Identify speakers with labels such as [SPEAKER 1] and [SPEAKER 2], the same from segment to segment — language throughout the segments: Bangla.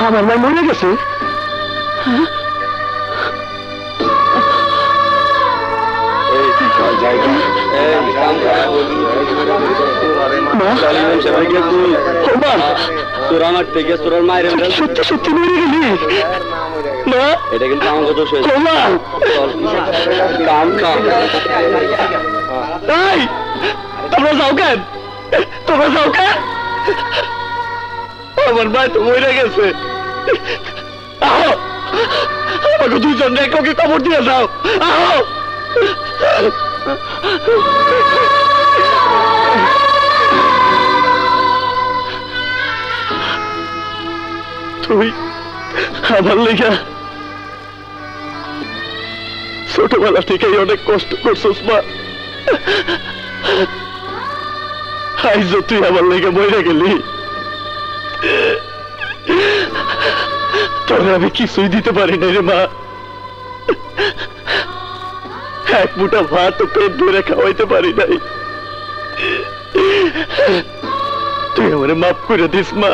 [SPEAKER 1] আমার ভাই মরে গেছে?
[SPEAKER 2] তোর আমার থেকে তোর মায়ের
[SPEAKER 1] সত্যি সত্যি মরে গেলি? না,
[SPEAKER 2] এটা কিন্তু আমার কথা শেষ।
[SPEAKER 1] তোমরা যাও কেন? তোমরা যাও কেন? আমার ভাই তো মরে গেছে। আমাকে দুইজন একে খবর দিয়ে যাও। তুই আমার লেগা ছোটবেলা থেকেই অনেক কষ্ট করছিস মা। আইজ তুই আমার লেগে মরে গেলি, তোরে আমি কিছুই দিতে পারি না রে মা। এক মুঠা ভাত তো পেট ধরে খাওয়াইতে পারি নাই। তুই আমারে মাফ করে দিস মা।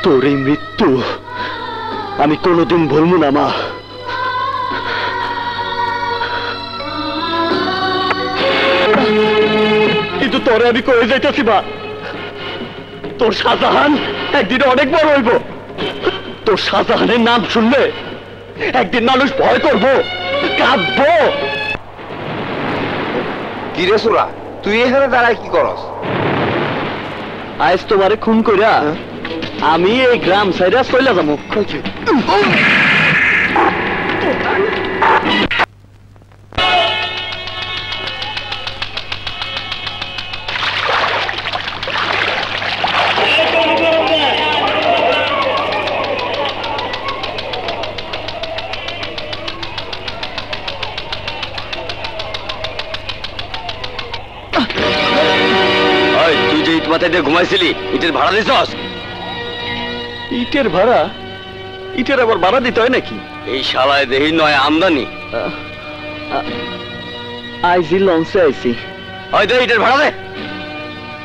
[SPEAKER 1] তোর এই মৃত্যু আমি কোনোদিন ভুলবো না মা। কিন্তু তোরে আমি কয়ে যাইতেছি মা, তোর শাহজাহান একদিন অনেক বড় হইব। তোর শাহজাহানের নাম শুনলে একদিন মানুষ ভয় করবো, কাঁদবো।
[SPEAKER 3] কি রে সুরা, তুই এখানে দাঁড়ায় কি করস?
[SPEAKER 1] আজ তোমারে খুন কইরা আমি এই গ্রাম সাইডা চলে যাবো।
[SPEAKER 2] তুই যে ইট মাথায় দিয়ে ঘুমাইছিলি, ইটের ভাড়া দিছস?
[SPEAKER 1] ইটের ভাড়া? ইটের আবার ভাড়া দিতে হয় নাকি?
[SPEAKER 2] এই শালায় দেহি নয় আমদানি।
[SPEAKER 1] আইজি লঞ্চে আইছি।
[SPEAKER 2] ওই দে ইটের ভাড়া দে।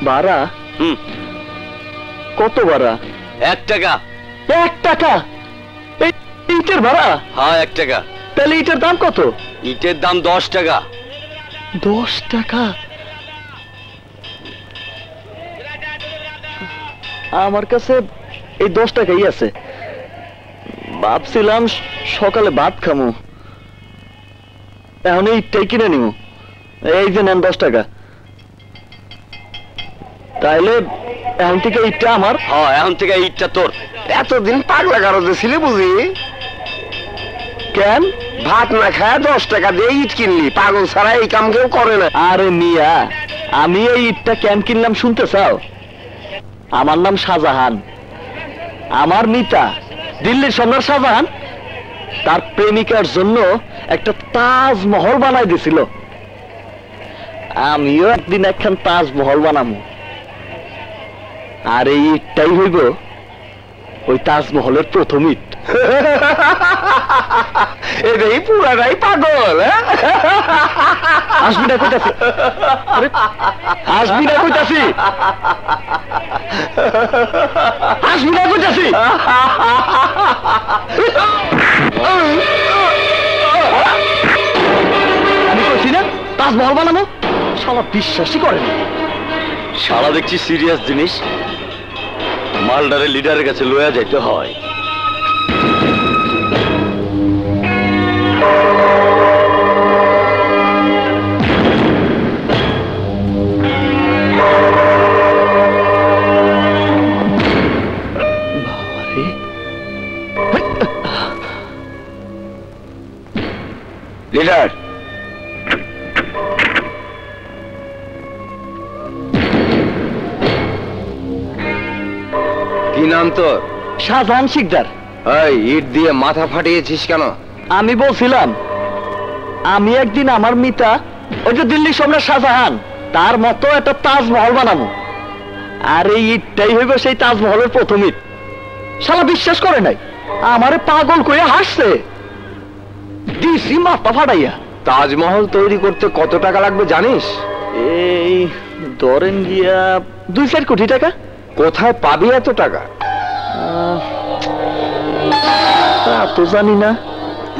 [SPEAKER 1] ভাড়া? কত ভাড়া?
[SPEAKER 2] 1 টাকা।
[SPEAKER 1] 1 টাকা? ইটের ভাড়া?
[SPEAKER 2] হ্যাঁ 1 টাকা।
[SPEAKER 1] তাহলে ইটের দাম কত?
[SPEAKER 2] ইটের দাম 10 টাকা।
[SPEAKER 1] 10 টাকা? আমার কাছে এই 10 টাকাই আছে। ভাবছিলাম সকালে ভাত খামু, এখন ইটটাই কিনে নিব। এই যে নেন 10 টাকা। তাইলে এখন থেকে ইটটা আমার?
[SPEAKER 2] হ্যাঁ, এখন থেকে ইটটা তোর।
[SPEAKER 3] এতদিন পাগলা গারদে ছিলে বুঝি?
[SPEAKER 1] কেন?
[SPEAKER 3] ভাত না খায় 10 টাকা দিয়ে ইট কিনলি। পাগল ছাড়া এই কাম কেউ করে না।
[SPEAKER 1] আরে মিয়া, আমি এই ইটটা কেন কিনলাম শুনতে চাও? আমার নাম শাহজাহান। আমার মিতা দিল্লির সম্রাট শাহজাহান তার প্রেমিকার জন্য একটা তাজমহল বানাই দিছিল। আমিও একদিন একখান তাজমহল বানাবো, আর এই ইটটাই হইব ওই তাজমহলের প্রথম ইট।
[SPEAKER 3] এই পুরাটাই পাগল।
[SPEAKER 1] আসবি না কইতাছি, আসবি না কইতাছি, আসবি না কইতাছি। আমি কইছি না তাজমহল বানাবো, শালা বিশ্বাসই করে না।
[SPEAKER 2] শালা দেখছি সিরিয়াস জিনিস, মালদারের লিডারের কাছে লইয়া যাইতে হয়। লিডার,
[SPEAKER 3] কি নাম তোর?
[SPEAKER 1] শাহজাহান শিকদার।
[SPEAKER 3] এই ইট দিয়ে মাথা ফাটিয়েছিস কেন?
[SPEAKER 1] আমি বলছিলাম আমি একদিন আমার মিতা ওই যে দিল্লি সম্রাট শাহজাহান তার মতো একটা তাজমহল বানাবো, আর এই ইটটাই হইবে সেই তাজমহলের প্রথম ইট। শালা বিশ্বাস করে নাই, আমারে পাগল করে হাসছে। দিছি মাথা ফাটাইয়া।
[SPEAKER 3] তাজমহল তৈরি করতে কত টাকা লাগবে জানিস?
[SPEAKER 1] এই ধরেন গিয়া 2-4 কোটি টাকা।
[SPEAKER 3] কোথায় পাবি এত টাকা?
[SPEAKER 1] তা তো জানি না।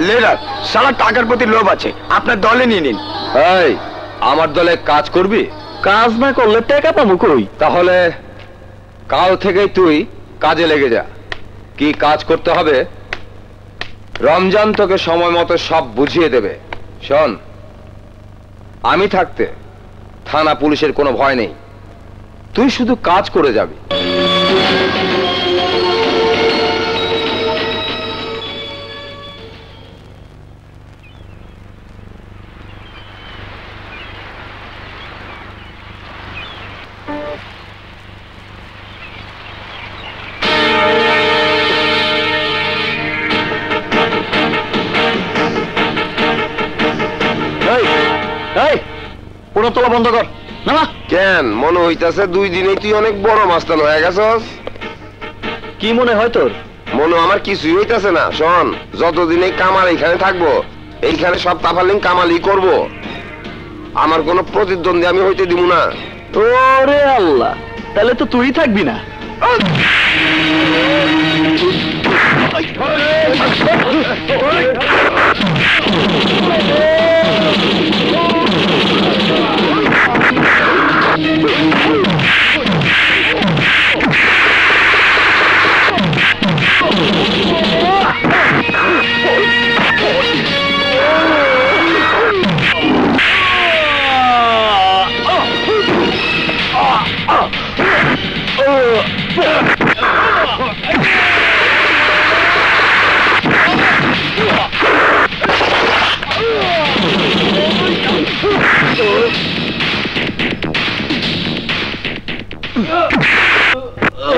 [SPEAKER 3] লিডার, সারা টাকার প্রতি লোভ আছে, আপনার দলে নিয়ে নিন। এই, আমার দলে কাজ করবি?
[SPEAKER 1] কাজ না করলে টাকা পাবো কই?
[SPEAKER 3] তাহলে কাল থেকেই তুই কাজে লেগে যা। কি কাজ করতে হবে রমজান তোকে সময় মতো সব বুঝিয়ে দেবে। শোন, আমি থাকতে থানা পুলিশের কোনো ভয় নেই, তুই শুধু কাজ করে যাবি।
[SPEAKER 1] তোলা বন্ধ কর না।
[SPEAKER 3] কেন মনে হইতাছে 2 দিনে তুই অনেক বড় মাস্তান হয়ে গেছস?
[SPEAKER 1] কি মনে হয় তোর?
[SPEAKER 3] মনে আমার কিছুই হইতাছে না। শোন, যতদিন এই কামাল এইখানে থাকবো, এইখানে সব তাফালিং কামালই করব। আমার কোনো প্রতিদ্বন্দ্বী আমি হইতে দিব না।
[SPEAKER 1] ওরে আল্লাহ, তাহলে তো তুই থাকবি না।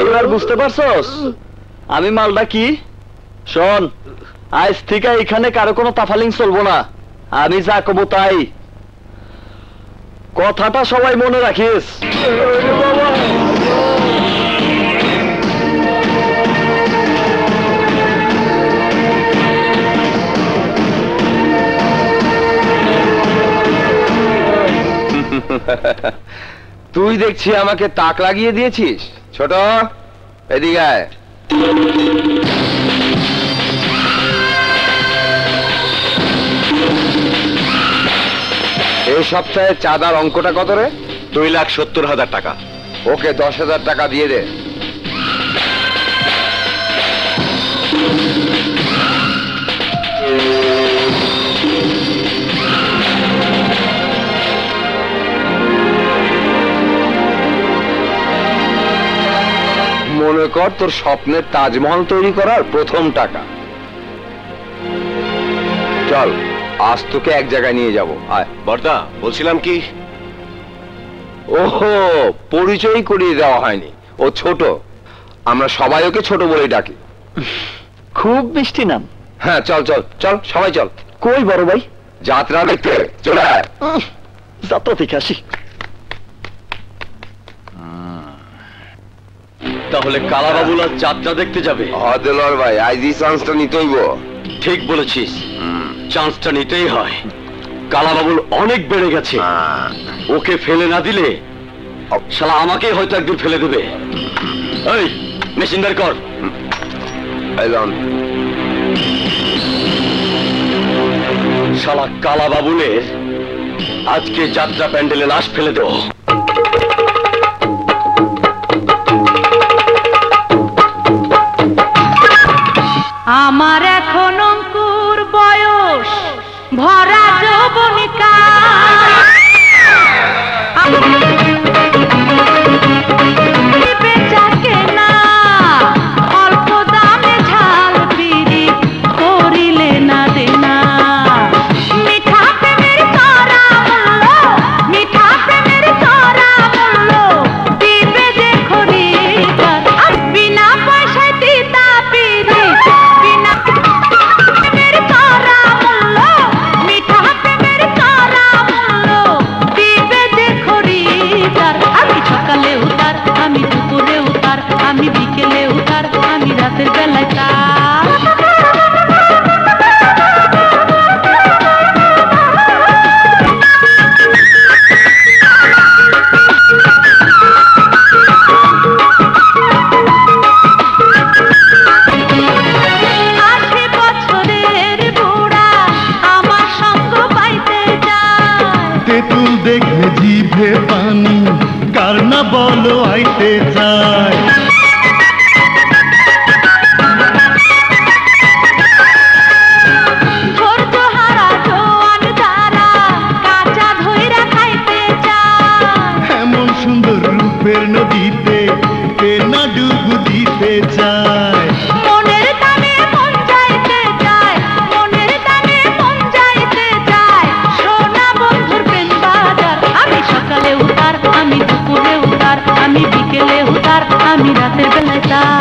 [SPEAKER 1] এবার বুঝতে পারছস আমি মালটা কি? শোন, আজ থেকে এখানে কারো কোনো তাফালিং চলবো না। আমি যা কব তাই, কথাটা সবাই মনে রাখিস।
[SPEAKER 3] তুই দেখছি আমাকে তাক লাগিয়ে দিয়েছিস। ছোট, এদিকে আয়। এই সপ্তাহে চাঁদার অঙ্কটা কত রে?
[SPEAKER 2] 2,70,000 টাকা।
[SPEAKER 3] ওকে 10,000 টাকা দিয়ে দে। মনে কর তোর স্বপ্নের তাজমহল তৈরি করার প্রথম টাকা। চল, আজ তোকে এক জায়গায় নিয়ে যাব। আয়।
[SPEAKER 2] বর্দা, বলছিলাম কি,
[SPEAKER 3] ওহো, পরিচয় করিয়ে দেওয়া হয়নি। ও ছোট, আমরা সবাই ওকে ছোট বলেই ডাকি।
[SPEAKER 1] খুব মিষ্টি নাম।
[SPEAKER 3] হ্যাঁ, চল চল চল, সবাই চল।
[SPEAKER 1] কই বড় ভাই?
[SPEAKER 3] যাত্রা দেখতে চলে আয়।
[SPEAKER 1] যাত্রা দেখে আসি।
[SPEAKER 2] তাহলে কালাবাবুলা যাত্রা দেখতে যাবে?
[SPEAKER 3] হদেলর ভাই, আজ এই চান্সটা নিতেইব।
[SPEAKER 2] ঠিক বলেছিস, চান্সটা নিতেই হয়। কালাবাবুল অনেক বেড়ে গেছে, ওকে ফেলে না দিলে শালা আমাকে হয়তো একদিন ফেলে দেবে। এই মেশিন বের কর। শালা কালাবাবুলের আজকে যাত্রা প্যান্ডেলে লাশ ফেলে দেও।
[SPEAKER 4] আমার এখন অঙ্কুর বয়স, ভরা যৌবনিকা। অল্প দামে ঝাল বিড়ি করিলে না দেনা। মিঠা প্রেমের তরা মূল্য, মিঠা প্রেমের তরা মূল্য দিবে যে খরিদার। বিনা পয়সায় দিতা বিড়ি, বিনা
[SPEAKER 5] তেঁতুল দেখলে জিভে পানি, কার না বলো আইতে চায়। এমন সুন্দর রূপের নদীতে কে না ডুবু দিতে চায়।
[SPEAKER 4] মনের টানে মন যাইতে চায়, মনের টানে মন যাইতে চায়, সোনা বন্ধুর প্রেম বাজার। আমি সকালে উতার, আমি দুপুরে উতার, আমি বিকেলে উতার, আমি রাতের বেলায় তার।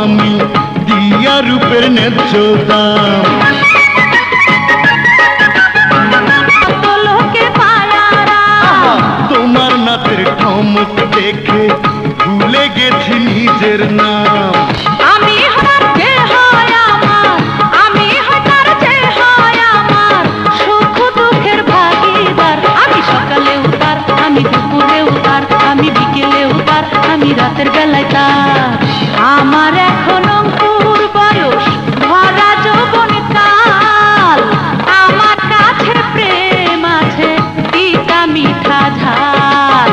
[SPEAKER 5] আমি দিয়া রূপের ন্যায্য দাম। তোমার নাচের ঠমক দেখে ভুলে গেছি নিজের নাম।
[SPEAKER 4] আমি হঠাৎ যে হয় আমার, আমি হঠাৎ যে হয় আমার, সুখ দুঃখের ভাগীদার। আমি সকালে উতার, আমি দুপুরে উতার, আমি বিকেলে উতার, আমি রাতের বেলায় তার। আমার এখন অঙ্কুর বয়স, ভরা যৌবন কাল, আমার কাছে প্রেম আছে তিতা মিঠা ঝাল।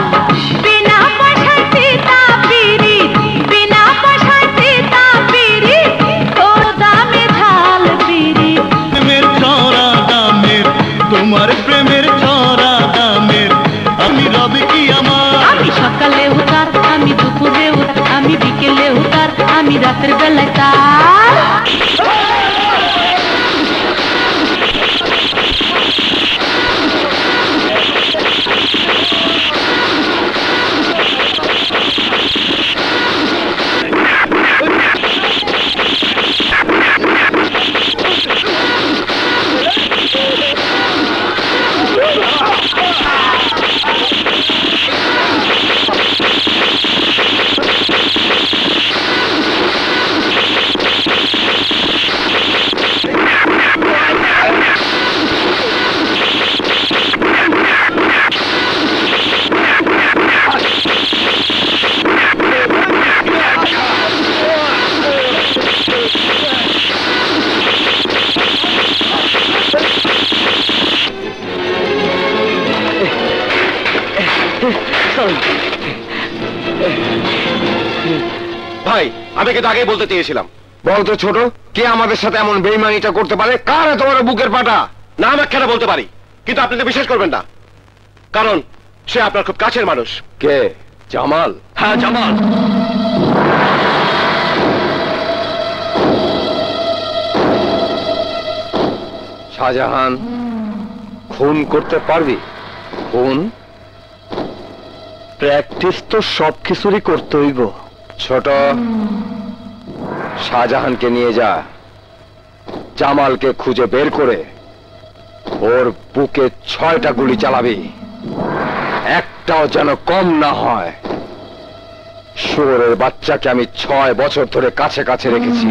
[SPEAKER 4] বিনা পয়সায় তিতা পিরিত, বিনা পয়সায় তিতা পিরিত, তোর দামে ঝাল পিরিত।
[SPEAKER 5] প্রেমের চড়া দামের, তোমার প্রেমের চড়া দামের, আমি রবি কি আমার।
[SPEAKER 4] আমি সকালে উতার, আমি দুপুরে উতার, আমি বিকেলে উতার, আমি রাতের বেলায় তার।
[SPEAKER 3] ভাই, আমি কিন্তু আগেই বলতে চেয়েছিলাম। বলতো ছোট, কে আমাদের সাথে এমন বেইমানিটা করতে পারে? কার তোমার বুকের পাটা?
[SPEAKER 2] না, আমি কেন বলতে পারি, কিন্তু আপনি তো বিশ্বাস করবেন না, কারণ সে আপনার খুব কাছের মানুষ।
[SPEAKER 3] কে? জামাল?
[SPEAKER 2] হ্যাঁ, জামাল।
[SPEAKER 3] শাহজাহান খুন করতে পারবি? খুন?
[SPEAKER 1] প্র্যাকটিস তো সবকিছুরই করতে হইব।
[SPEAKER 3] ছোট, শাহজাহানকে নিয়ে যা, জামালকে খুঁজে বের করে ওর বুকে 6টা গুলি চালাবি, একটাও যেন কম না হয়। শুয়োরের বাচ্চাকে আমি 6 বছর ধরে কাছে কাছে রেখেছি,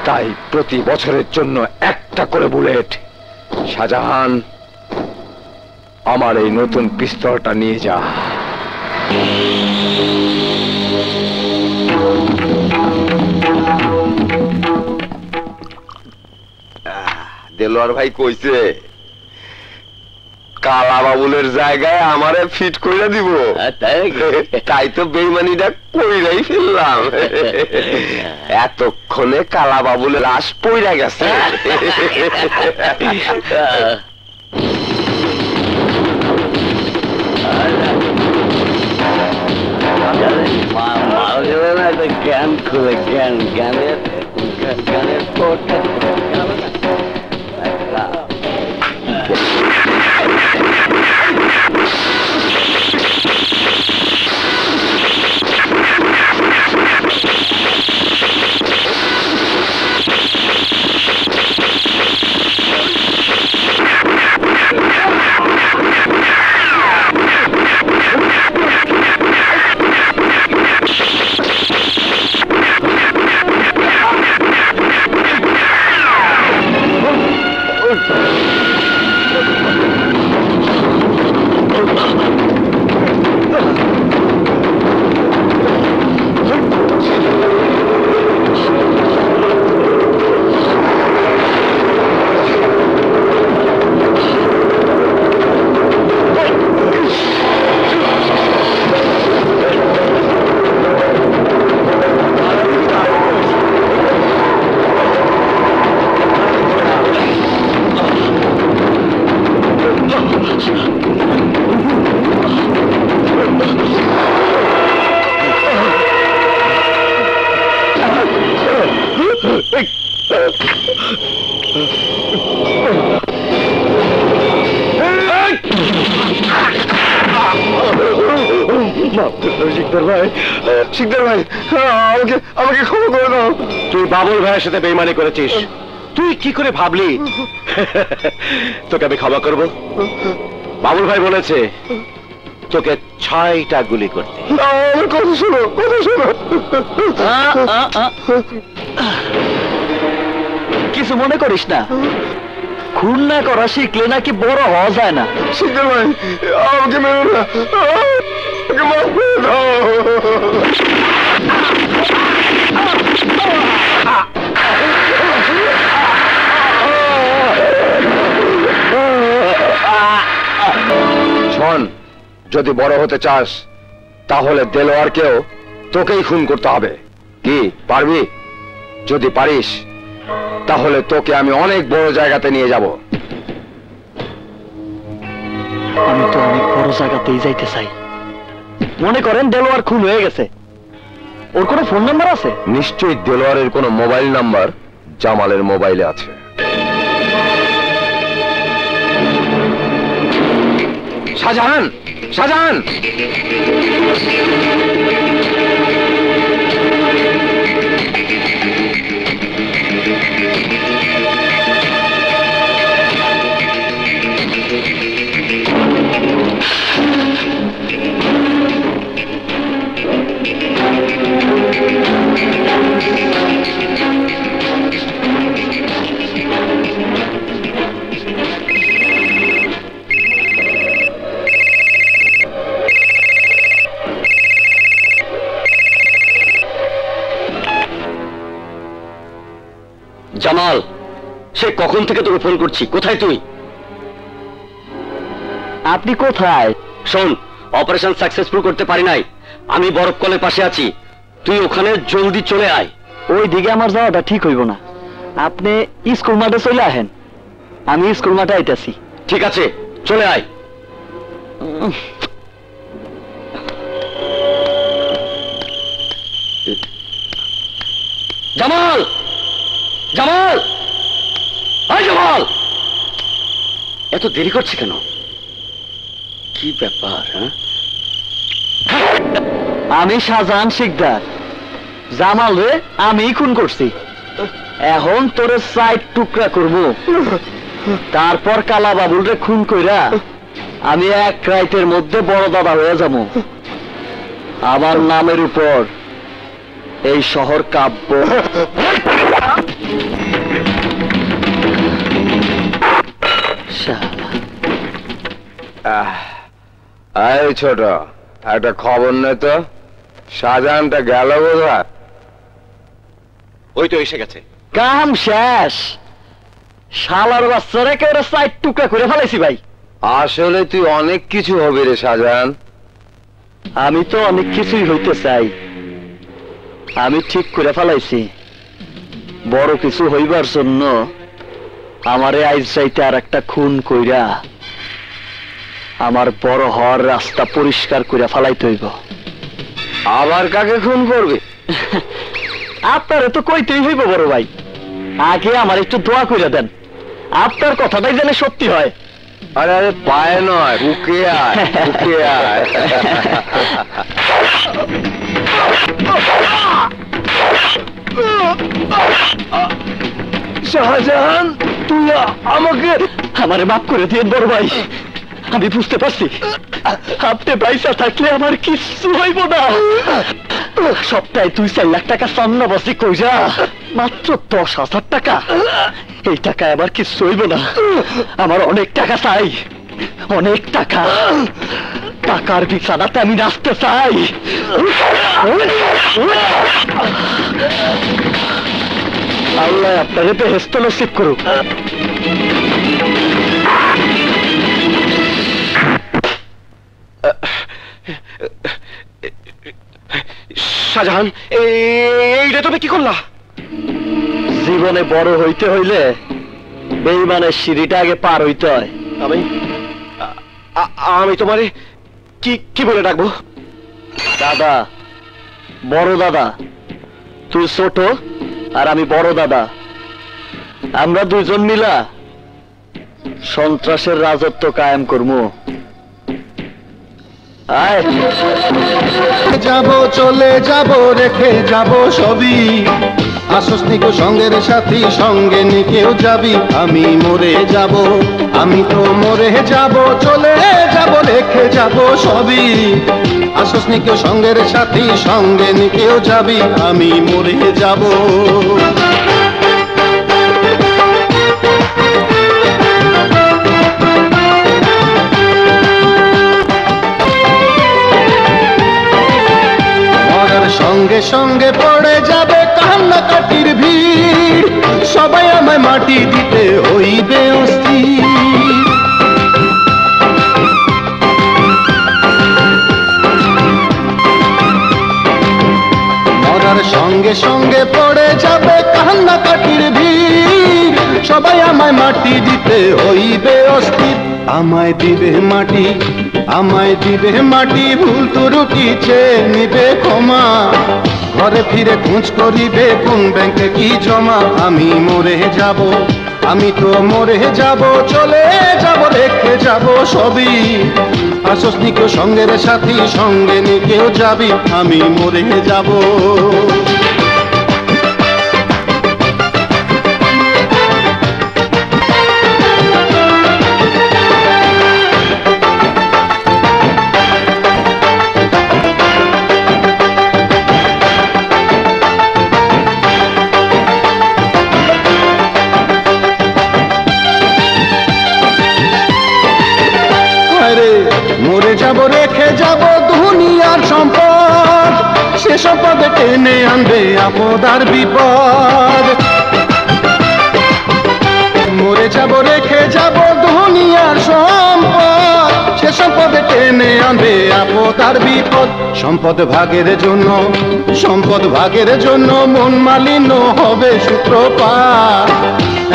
[SPEAKER 3] তাই প্রতি বছরের জন্য একটা করে বুলেট। শাহজাহান, আমার এই নতুন পিস্তলটা নিয়ে যা।
[SPEAKER 6] দেলোয়ার ভাই কইছে কালা বাবুলের জায়গায় আমারে ফিট কইরা দিব। তাই তো বেইমানিটা কইরাই ফেললাম। এতক্ষণে কালা বাবুলের লাশ পইরা গেছে।
[SPEAKER 1] জ্ঞান খুলে জ্ঞানের
[SPEAKER 6] শিকদার ভাই, আমাকে ক্ষমা করে দাও।
[SPEAKER 2] তুই বাবুল ভাইয়ের সাথে বেইমানি করেছিস, তুই কি করে ভাবলি তোকে আমি ক্ষমা করব? বাবুল ভাই বলেছে তোকে 6টা গুলি করতে।
[SPEAKER 6] আমার কথা শোনো, কথা শোনো।
[SPEAKER 1] কিছু মনে করিস না, খুন না করা শিখলে নাকি বড় হওয়া যায় না।
[SPEAKER 6] শিকদার ভাই, আমাকে মেরো না, আমাকে মাফ করে দাও।
[SPEAKER 3] শোন, যদি বড় হতে চাস তাহলে দেলোয়ারকেও তোকেই খুন করতে হবে। কি পারবি? যদি পারিস তাহলে তোকে আমি অনেক বড় জায়গাতে নিয়ে যাব।
[SPEAKER 1] আমি তো অনেক বড় জায়গাতেই যাইতে চাই। মনে করেন দেলোয়ার খুন হয়ে গেছে, ওর কোনো ফোন নাম্বার আছে?
[SPEAKER 3] নিশ্চয়ই দেলোয়ারের কোনো মোবাইল নাম্বার জামালের মোবাইলে আছে। শাহজাহান, শাহজাহান!
[SPEAKER 2] জামাল, সে কখন থেকে তোকে ফোন করছি, কোথায় তুই?
[SPEAKER 1] আপনি কোথায়?
[SPEAKER 2] শোন, অপারেশন সাকসেসফুল করতে পারি নাই, আমি বরফ কলের পাশে আছি, তুই ওখানে জলদি চলে আয়।
[SPEAKER 1] ওই দিকে আমার যাওয়াটা ঠিক হইব না, আপনি স্কুল মাঠে চলে আহেন, আমি স্কুল মাঠে আইতাছি।
[SPEAKER 2] ঠিক আছে, চলে আয়। জামাল, জামাল, আয় জামাল! এত দেরি করছে কেন? কি ব্যাপার?
[SPEAKER 1] আমি শাহজাহান শিকদার, জামাল রে আমি খুন করছি। এখন তোরে 4 টুকরা করব, তারপর কালা বাবুল রে খুন কইরা আমি এক রাইতের মধ্যে বড় দাদা হয়ে যাব। আমার নামের উপর এই শহর কাব্য।
[SPEAKER 3] এই ছোট, একটা খবর নে তো, শাহজাহানটা গেল কোথায়?
[SPEAKER 2] ওই তো এসে গেছে।
[SPEAKER 1] কাম শেষ, শালার বাচ্চারা কে 4 টুকরা করে ফেলাইছি ভাই।
[SPEAKER 3] আসলে তুই অনেক কিছু হবি রে শাহজাহান।
[SPEAKER 1] আমি তো অনেক কিছুই হইতে চাই, আমি ঠিক করে ফেলাইছি। বড় কিছু হইবার জন্য আমারে আইজ চাইতে আর একটা খুন কইরা আমার বড় হওয়ার রাস্তা পরিষ্কার করে ফেলাইতে হইব।
[SPEAKER 3] আবার কাকে খুন করবে?
[SPEAKER 1] আপনারে তো কইতেই হইব বড় ভাই, আগে আমার একটু দোয়া কইরা দেন, আপনার কথাটাই যেন সত্যি হয়।
[SPEAKER 3] আরে আরে, পায়ে নয়, বুকে আয়, বুকে আয়।
[SPEAKER 1] শাহজাহান, তুই আমারে মাফ করে দিয়েন বড় ভাই, আমি বুঝতে পারছি আপনি পয়সা থাকলে আমার কিচ্ছু হইব না। সপ্তাহে 2-4 লাখ টাকা সামনা বসি কইরা মাত্র 10,000 টাকা, এই টাকায় আমার কিচ্ছু হইব না। আমার অনেক টাকা চাই, অনেক টাকা। টাকার বিছানাতে আমি নাচতে চাই। আল্লাহ আপনারে বেহেশত নসিব করুক।
[SPEAKER 2] শাহজাহান, এইটা তুমি কি করলা?
[SPEAKER 1] জীবনে বড় হইতে হইলে বেঈমানের সিঁড়িটা আগে পার হইতে হয়।
[SPEAKER 6] আমি তোমারে কি কি বলে ডাকবো?
[SPEAKER 1] দাদা, বড় দাদা। তুই ছোট আর আমি বড় দাদা। আমরা দুইজন মিলা সন্ত্রাসের রাজত্ব কায়েম করবো। আয়
[SPEAKER 5] যাব, চলে যাব, রেখে যাব সবই। আসস্তিক সঙ্গের সাথী, সঙ্গে নিকেও যাবি। আমি মরে যাব, আমি তো মরে যাব, চলে যাব, রেখে যাব সবই। আসস্তিক সঙ্গের সাথী, সঙ্গে নিকেও যাবি। আমি মরে যাব। সঙ্গে সঙ্গে পড়ে যাবে কান্নাকাটির ভিড়। সবাই আমায় মাটি দিতে হইবে অস্থির। মরার সঙ্গে সঙ্গে পড়ে যাবে কান্নাকাটির ভিড়। সবাই আমায় মাটি দিতে হইবে অস্থির। আমায় দিবে মাটি, আমায় দিবে মাটি, ভুল ত্রুটি চেয়ে নিবে ক্ষমা। ঘরে ফিরে খোঁজ করিবে কোন ব্যাংকে কি জমা। আমি মরে যাব, আমি তো মরে যাব, চলে যাব, রেখে যাব সবই। আসস্তিক সঙ্গের সাথী, সঙ্গে নিকেও যাবি। আমি মরে যাব। মরে যাব, রেখে যাব দুনিয়ার সম্পদ। সে সম্পদ টেনে আনবে আপদ আর বিপদ। মরে যাব, রেখে যাব দুনিয়ার সম্পদ। সে সম্পদ টেনে আনবে আপদ আর বিপদ। সম্পদ ভাগের জন্য, সম্পদ ভাগের জন্য মন মালিন্য হবে সূত্রপাত।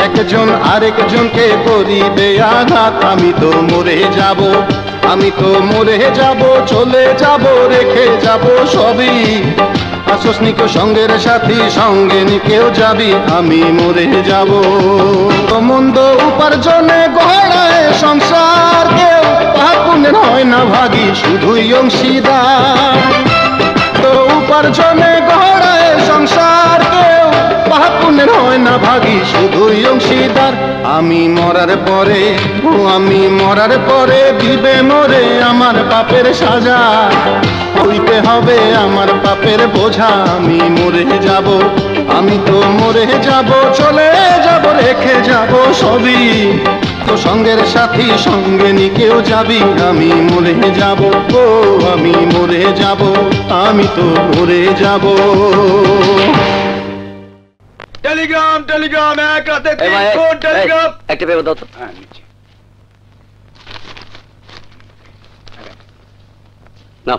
[SPEAKER 5] একজন আরেকজনকে করিবে আঘাত। আমি তো মরে যাব, আমি তো মরে যাব, চলে যাব, রেখে যাব সবই। আসস্তিক সঙ্গের সাথী, সঙ্গে নিকেও যাবি। আমি মরে যাব। মন্দ উপার্জনে গড়ায় সংসার, কেউ পাপ পুণ্যের হয় না ভাগী, শুধুই অংশীদার। তো উপার্জনে গড়ায় সংসার, কেউ পাপ পুণ্যের হয় না ভাগী, শুধুই অংশীদার। আমি মরার পরে, ও আমি মরার পরে দিবে মরে আমার পাপের সাজা। হইতে হবে আমার পাপের বোঝা। আমি মরে যাব, আমি তো মরে যাব, চলে যাব, রেখে যাব সবই। তো সঙ্গের সাথী, সঙ্গে নিকেও যাবি। আমি মরে যাব, ও আমি মরে যাব, আমি তো মরে যাব।
[SPEAKER 2] টেলিগ্রাম, টেলিগ্রাম, এক রাতে 3 খুন, টেলিগ্রাম।
[SPEAKER 1] একটা পেপার দাও তো।
[SPEAKER 2] নাও।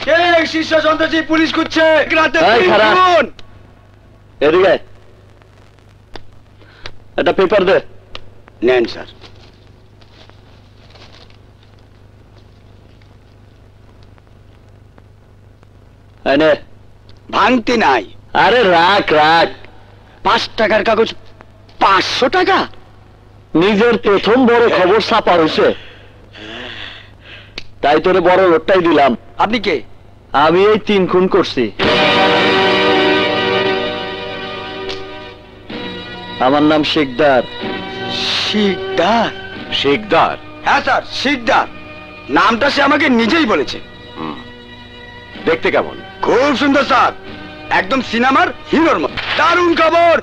[SPEAKER 2] কে শীর্ষ সন্ত্রাসী? পুলিশ খুঁজছে। এক রাতে
[SPEAKER 1] এই,
[SPEAKER 2] 3
[SPEAKER 1] খারাপ।
[SPEAKER 2] খুন।
[SPEAKER 1] এদিকে একটা পেপার দে।
[SPEAKER 2] নেন স্যার।
[SPEAKER 1] এনে
[SPEAKER 2] ভাঙতে নাই।
[SPEAKER 1] আরে রাখ রাখ।
[SPEAKER 2] 5 টাকার কাগজ 500 টাকা।
[SPEAKER 1] নিজের প্রথম বড় খবর ছাপা হয়েছে, তাই তোরে বড় লোটটাই দিলাম।
[SPEAKER 2] আপনি কে?
[SPEAKER 1] আমি এই 3 খুন করছি। আমার নাম শেখদার।
[SPEAKER 2] শিকদার?
[SPEAKER 6] শেখদার?
[SPEAKER 2] হ্যাঁ স্যার, শিকদার। নামটা সে আমাকে নিজেই বলেছে।
[SPEAKER 6] দেখতে কেমন?
[SPEAKER 2] খুব সুন্দর স্যার, একদম সিনেমার হিরোর মতো। দারুণ খবর,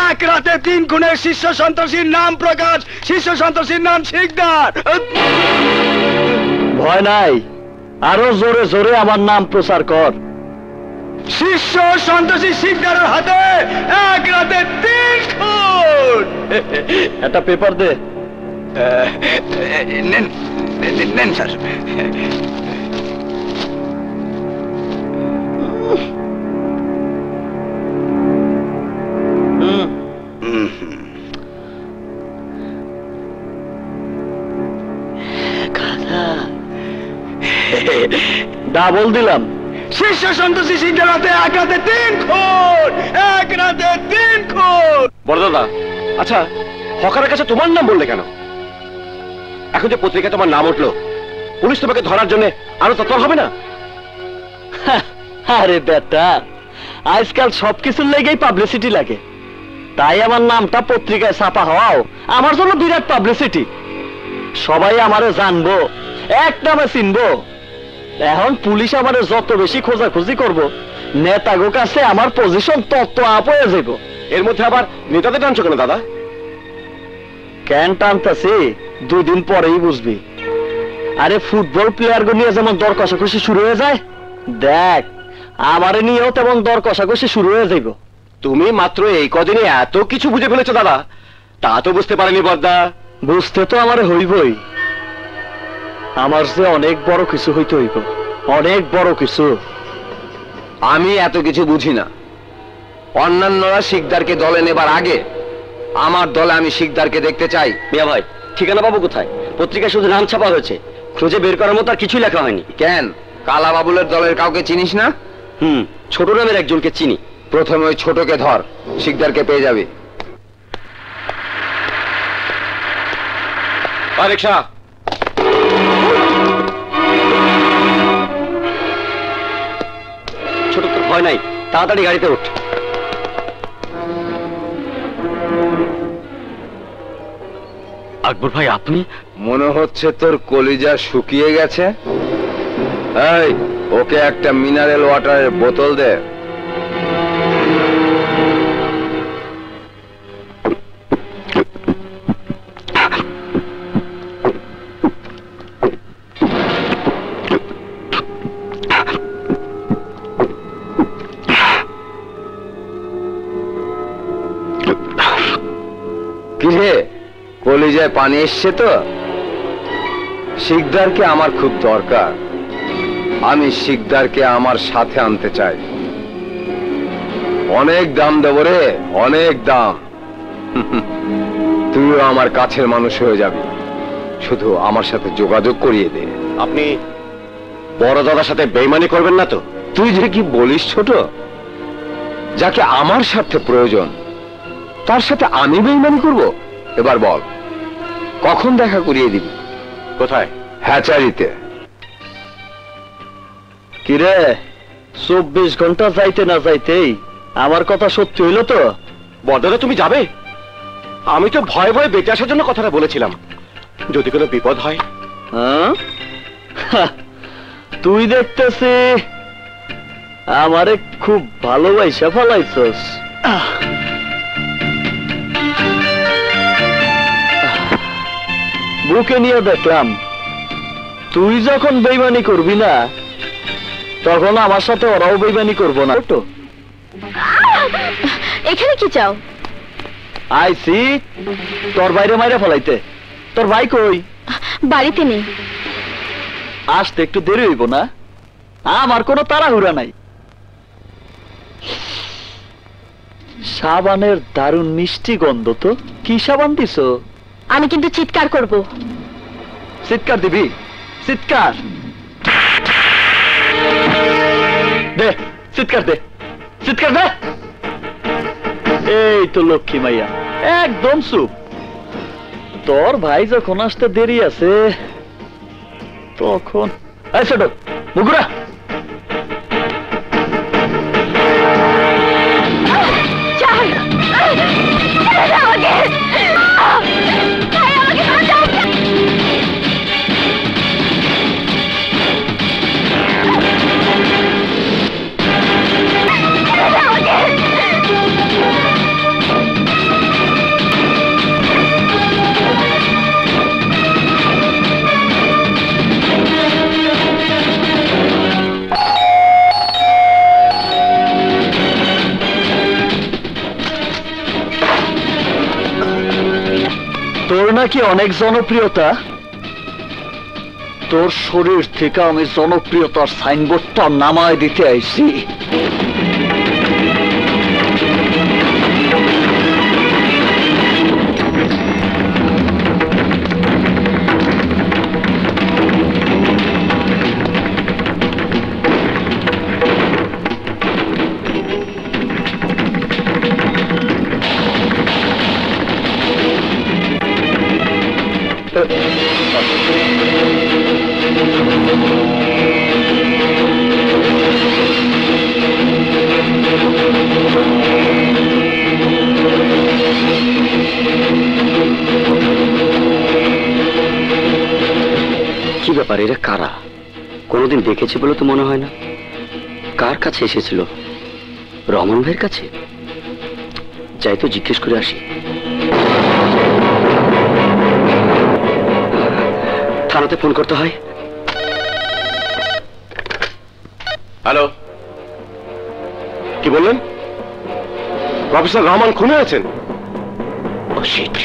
[SPEAKER 2] এক রাতে 3 খুনের শীর্ষ সন্ত্রাসীর নাম প্রকাশ। শীর্ষ সন্ত্রাসীর নাম শিকদার।
[SPEAKER 1] ভয় নাই, আরো জোরে জোরে আমার নাম প্রচার কর।
[SPEAKER 2] শীর্ষ সন্ত্রাসী শিকদারের হাতে এক রাতে 3 খুন।
[SPEAKER 1] একটা পেপার দে।
[SPEAKER 2] নেন নেন স্যার।
[SPEAKER 1] ডাবল দিলাম।
[SPEAKER 2] শীর্ষ সন্ত্রাসী সিংহের রাতে এক রাতে 3 খুন, এক রাতে 3 খুন। বড় দাদা, আচ্ছা হকারের কাছে তোমার নাম বললে কেন? এখন যে পত্রিকায় তোমার নাম উঠলো, পুলিশ তোমাকে ধরার জন্য আরো তৎপর হবে না?
[SPEAKER 1] আরে বেটা, আজকাল সবকিছুর লেগেই পাবলিসিটি লাগে, তাই আমার নামটা পত্রিকায় ছাপা হওয়াও আমার জন্য বিরাট পাবলিসিটি। সবাই আমারে জানবো, এক নামে চিনবো। এখন পুলিশ আমারে যত বেশি খোঁজাখুঁজি করবো, নেতাগো কাছে আমার পজিশন তত আপ হয়ে যাব।
[SPEAKER 2] এর মধ্যে আবার নেতাদের টানছো কেন দাদা?
[SPEAKER 1] কেন টানতাছি 2 দিন পরেই বুঝবি। আরে ফুটবল প্লেয়ার গো নিয়ে যেমন দর কষাকষি শুরু হয়ে যায়, দেখ আমারে নিয়েও তেমন দর কষাকষি শুরু হয়ে যাইব।
[SPEAKER 2] তুমি মাত্র এই কদিনে এত কিছু বুঝে ফেলেছো দাদা, তা তো বুঝতে পারেনি বর্দা।
[SPEAKER 1] বুঝতে তো আমারে হইবই, আমার যে অনেক বড় কিছু হইতে হইব, অনেক বড় কিছু।
[SPEAKER 3] আমি এত কিছু বুঝি না। অন্যান্যরা শিকদারকে দলে নেবার আগে আমার দলে আমি শিকদারকে দেখতে চাই।
[SPEAKER 2] মিয়া ভাই, ঠিকানা পাবো কোথায়? পত্রিকায় শুধু নাম ছাপা হয়েছে, খুঁজে বের করার মতো আর কিছুই লেখা হয়নি।
[SPEAKER 3] কেন, কালা বাবুলের দলের কাউকে চিনিস না?
[SPEAKER 2] ছোট নামের একজনকে চিনি।
[SPEAKER 3] প্রথমে ওই ছোটকে ধর, শিকদারকে পেয়ে যাবি।
[SPEAKER 2] রিকশা ছোট, তোর ভয় নাই, তাড়াতাড়ি গাড়িতে উঠ। আকবর ভাই, আপনি?
[SPEAKER 3] মনে হচ্ছে তোর কলিজা শুকিয়ে গেছে। এই, ওকে একটা মিনারেল ওয়াটারের বোতল দে। কিরে, কলিজায় পানি এসছে তো? শিকদারকে আমার খুব দরকার। আমি শিকদারকে আমার সাথে আনতে চাই। অনেক দাম দেব রে, অনেক দাম। তুইও আমার কাছের মানুষ হয়ে যাবি, শুধু আমার সাথে যোগাযোগ করিয়ে দে।
[SPEAKER 2] আপনি বড় দাদার সাথে বেইমানি করবেন না তো?
[SPEAKER 3] তুই যে কি বলিস ছোট, যাকে আমার স্বার্থে প্রয়োজন তার সাথে আমি বেইমানি করব? এবার বল, কখন দেখা করিয়ে দিবি?
[SPEAKER 2] কোথায়?
[SPEAKER 3] হ্যাচারিতে।
[SPEAKER 1] কিরে, 24 ঘন্টা যাইতে না যাইতেই আমার কথা সত্যি হইল তো?
[SPEAKER 2] বড়দাদা, তুমি যাবে? আমি তো ভয়ে ভয়ে বেঁচে আসার জন্য কথাটা বলেছিলাম, যদি কোনো বিপদ হয়।
[SPEAKER 1] তুই দেখতেছি আমারে খুব ভালোবাসা ফেলাইছস। বুকে নিয়ে দেখলাম, তুই যখন বেইমানি করবি না তখন আমার সাথে ওরাও বেইমানি করবো না। তো
[SPEAKER 7] এখানে কি চাও?
[SPEAKER 1] আইসি তোর বাইরে মাইরে ফেলাইতে। তোর ভাই কই?
[SPEAKER 7] বাড়িতে নেই।
[SPEAKER 1] আসতে একটু দেরি হইব না? আমার কোনো তাড়াহুড়া নাই। সাবানের দারুণ মিষ্টি গন্ধ তো। কি সাবান দিছ?
[SPEAKER 7] আমি কিন্তু চিৎকার করব।
[SPEAKER 1] চিৎকার দিবি? চিৎকার দে, চিৎকার দে, চিৎকার দে। এই তো লক্ষ্মী মাইয়া, একদম চুপ। তোর ভাই যখন আসতে দেরি আছে তখন ছোট মুগুরা তোর নাকি অনেক জনপ্রিয়তা। তোর শরীর থেকে আমি জনপ্রিয়তার সাইনবোর্ডটা নামায় দিতে আইছি।
[SPEAKER 2] কি ব্যাপার, এরা কারা? কোনোদিন দেখেছি বলে তো মনে হয় না। কার কাছে এসেছিল? রমন ভাইয়ের কাছে? যাই তো জিজ্ঞেস করে আসি। থানাতে ফোন করতে হয়।
[SPEAKER 6] হ্যালো, কি বললেন? প্রফেসর রহমান খুনে আছেন? ও শিট।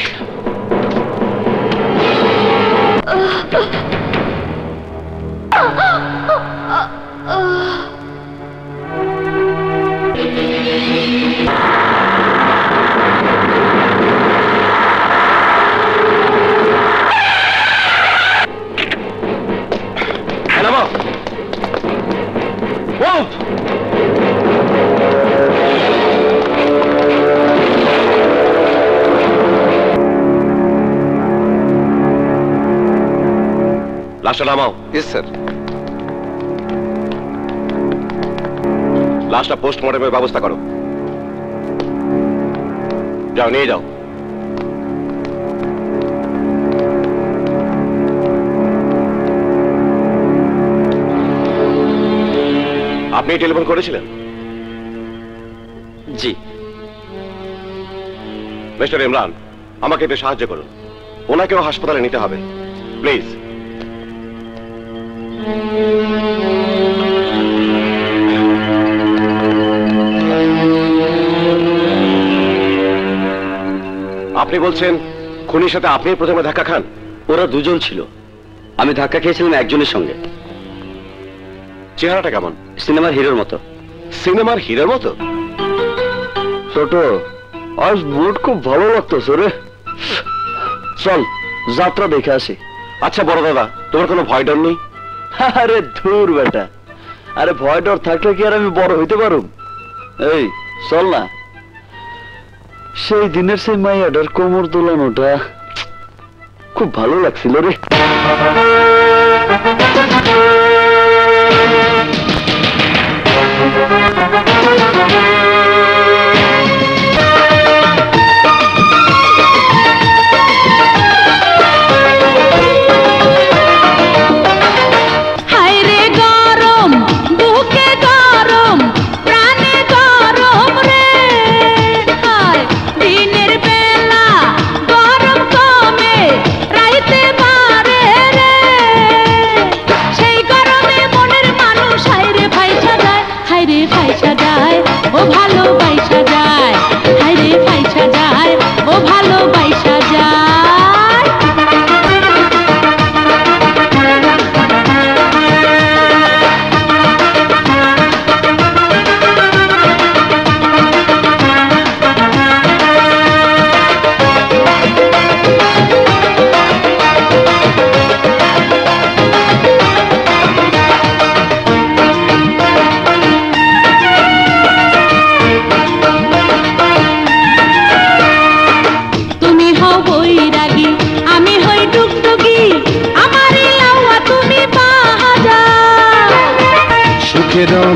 [SPEAKER 6] লাশটা নামাও।
[SPEAKER 3] Yes sir.
[SPEAKER 6] লাশটা পোস্টমর্টমের ব্যবস্থা করো। যাও, নিয়ে যাও। আপনি টেলিফোন করেছিলেন?
[SPEAKER 2] জি।
[SPEAKER 6] মিস্টার ইমরান, আমাকে একটু সাহায্য করুন। ওনাকেও হাসপাতালে নিতে হবে, প্লিজ। আপনি বলছেন খুনির সাথে আপনি প্রথমে ধাক্কা খান?
[SPEAKER 2] ওরা দুজন ছিল, আমি ধাক্কা খেয়েছিলাম একজনের সঙ্গে।
[SPEAKER 6] চেহারাটা কেমন?
[SPEAKER 2] সিনেমার হিরোর মতো।
[SPEAKER 6] সিনেমার হিরোর মতো?
[SPEAKER 1] ছোট, আজ মুড খুব ভালো লাগতেছে রে। চল যাত্রা দেখে আসি।
[SPEAKER 6] আচ্ছা বড় দাদা, তোমার কোনো ভয় ডর নেই?
[SPEAKER 1] আরে ধুর বেটা, আরে ভয় ডর থাকলে কি আর আমি বড় হইতে পারুম? এই চল না। সেই দিনের সেই মাইয়াটার কোমর দোলানোটা খুব ভালো লাগছিল রে।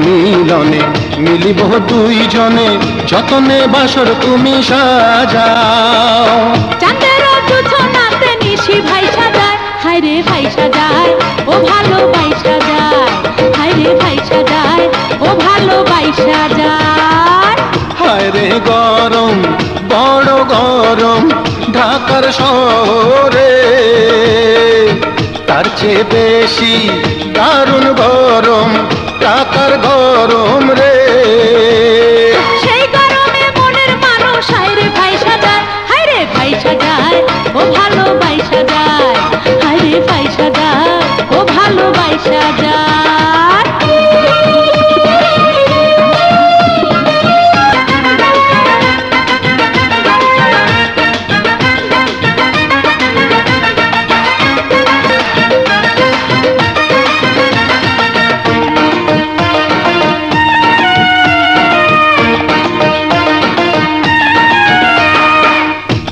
[SPEAKER 5] মিলনে মিলিব দুইজনে, যতনে বাসর তুমি সাজাও।
[SPEAKER 4] চাঁদের জোছনাতে নিশি ভাই সাজায়, হায় রে ভাই সাজায়, ও ভালো ভাই সাজায়, হায় রে ভাই সাজায়, ও ভালো ভাই সাজায়।
[SPEAKER 5] হায় রে গরম, বড় গরম ঢাকার শহরে, তার চেয়ে বেশি দারুণ গরম ঢাকার গরম রে।
[SPEAKER 4] সেই গরমে মনের মানুষ হায় রে ভাই সাজায়, হায় রে ভাই সাজায়, ও ভালো ভাই সাজায়, হায় রে ভাই সাজায়, ও ভালো ভাই সাজায়।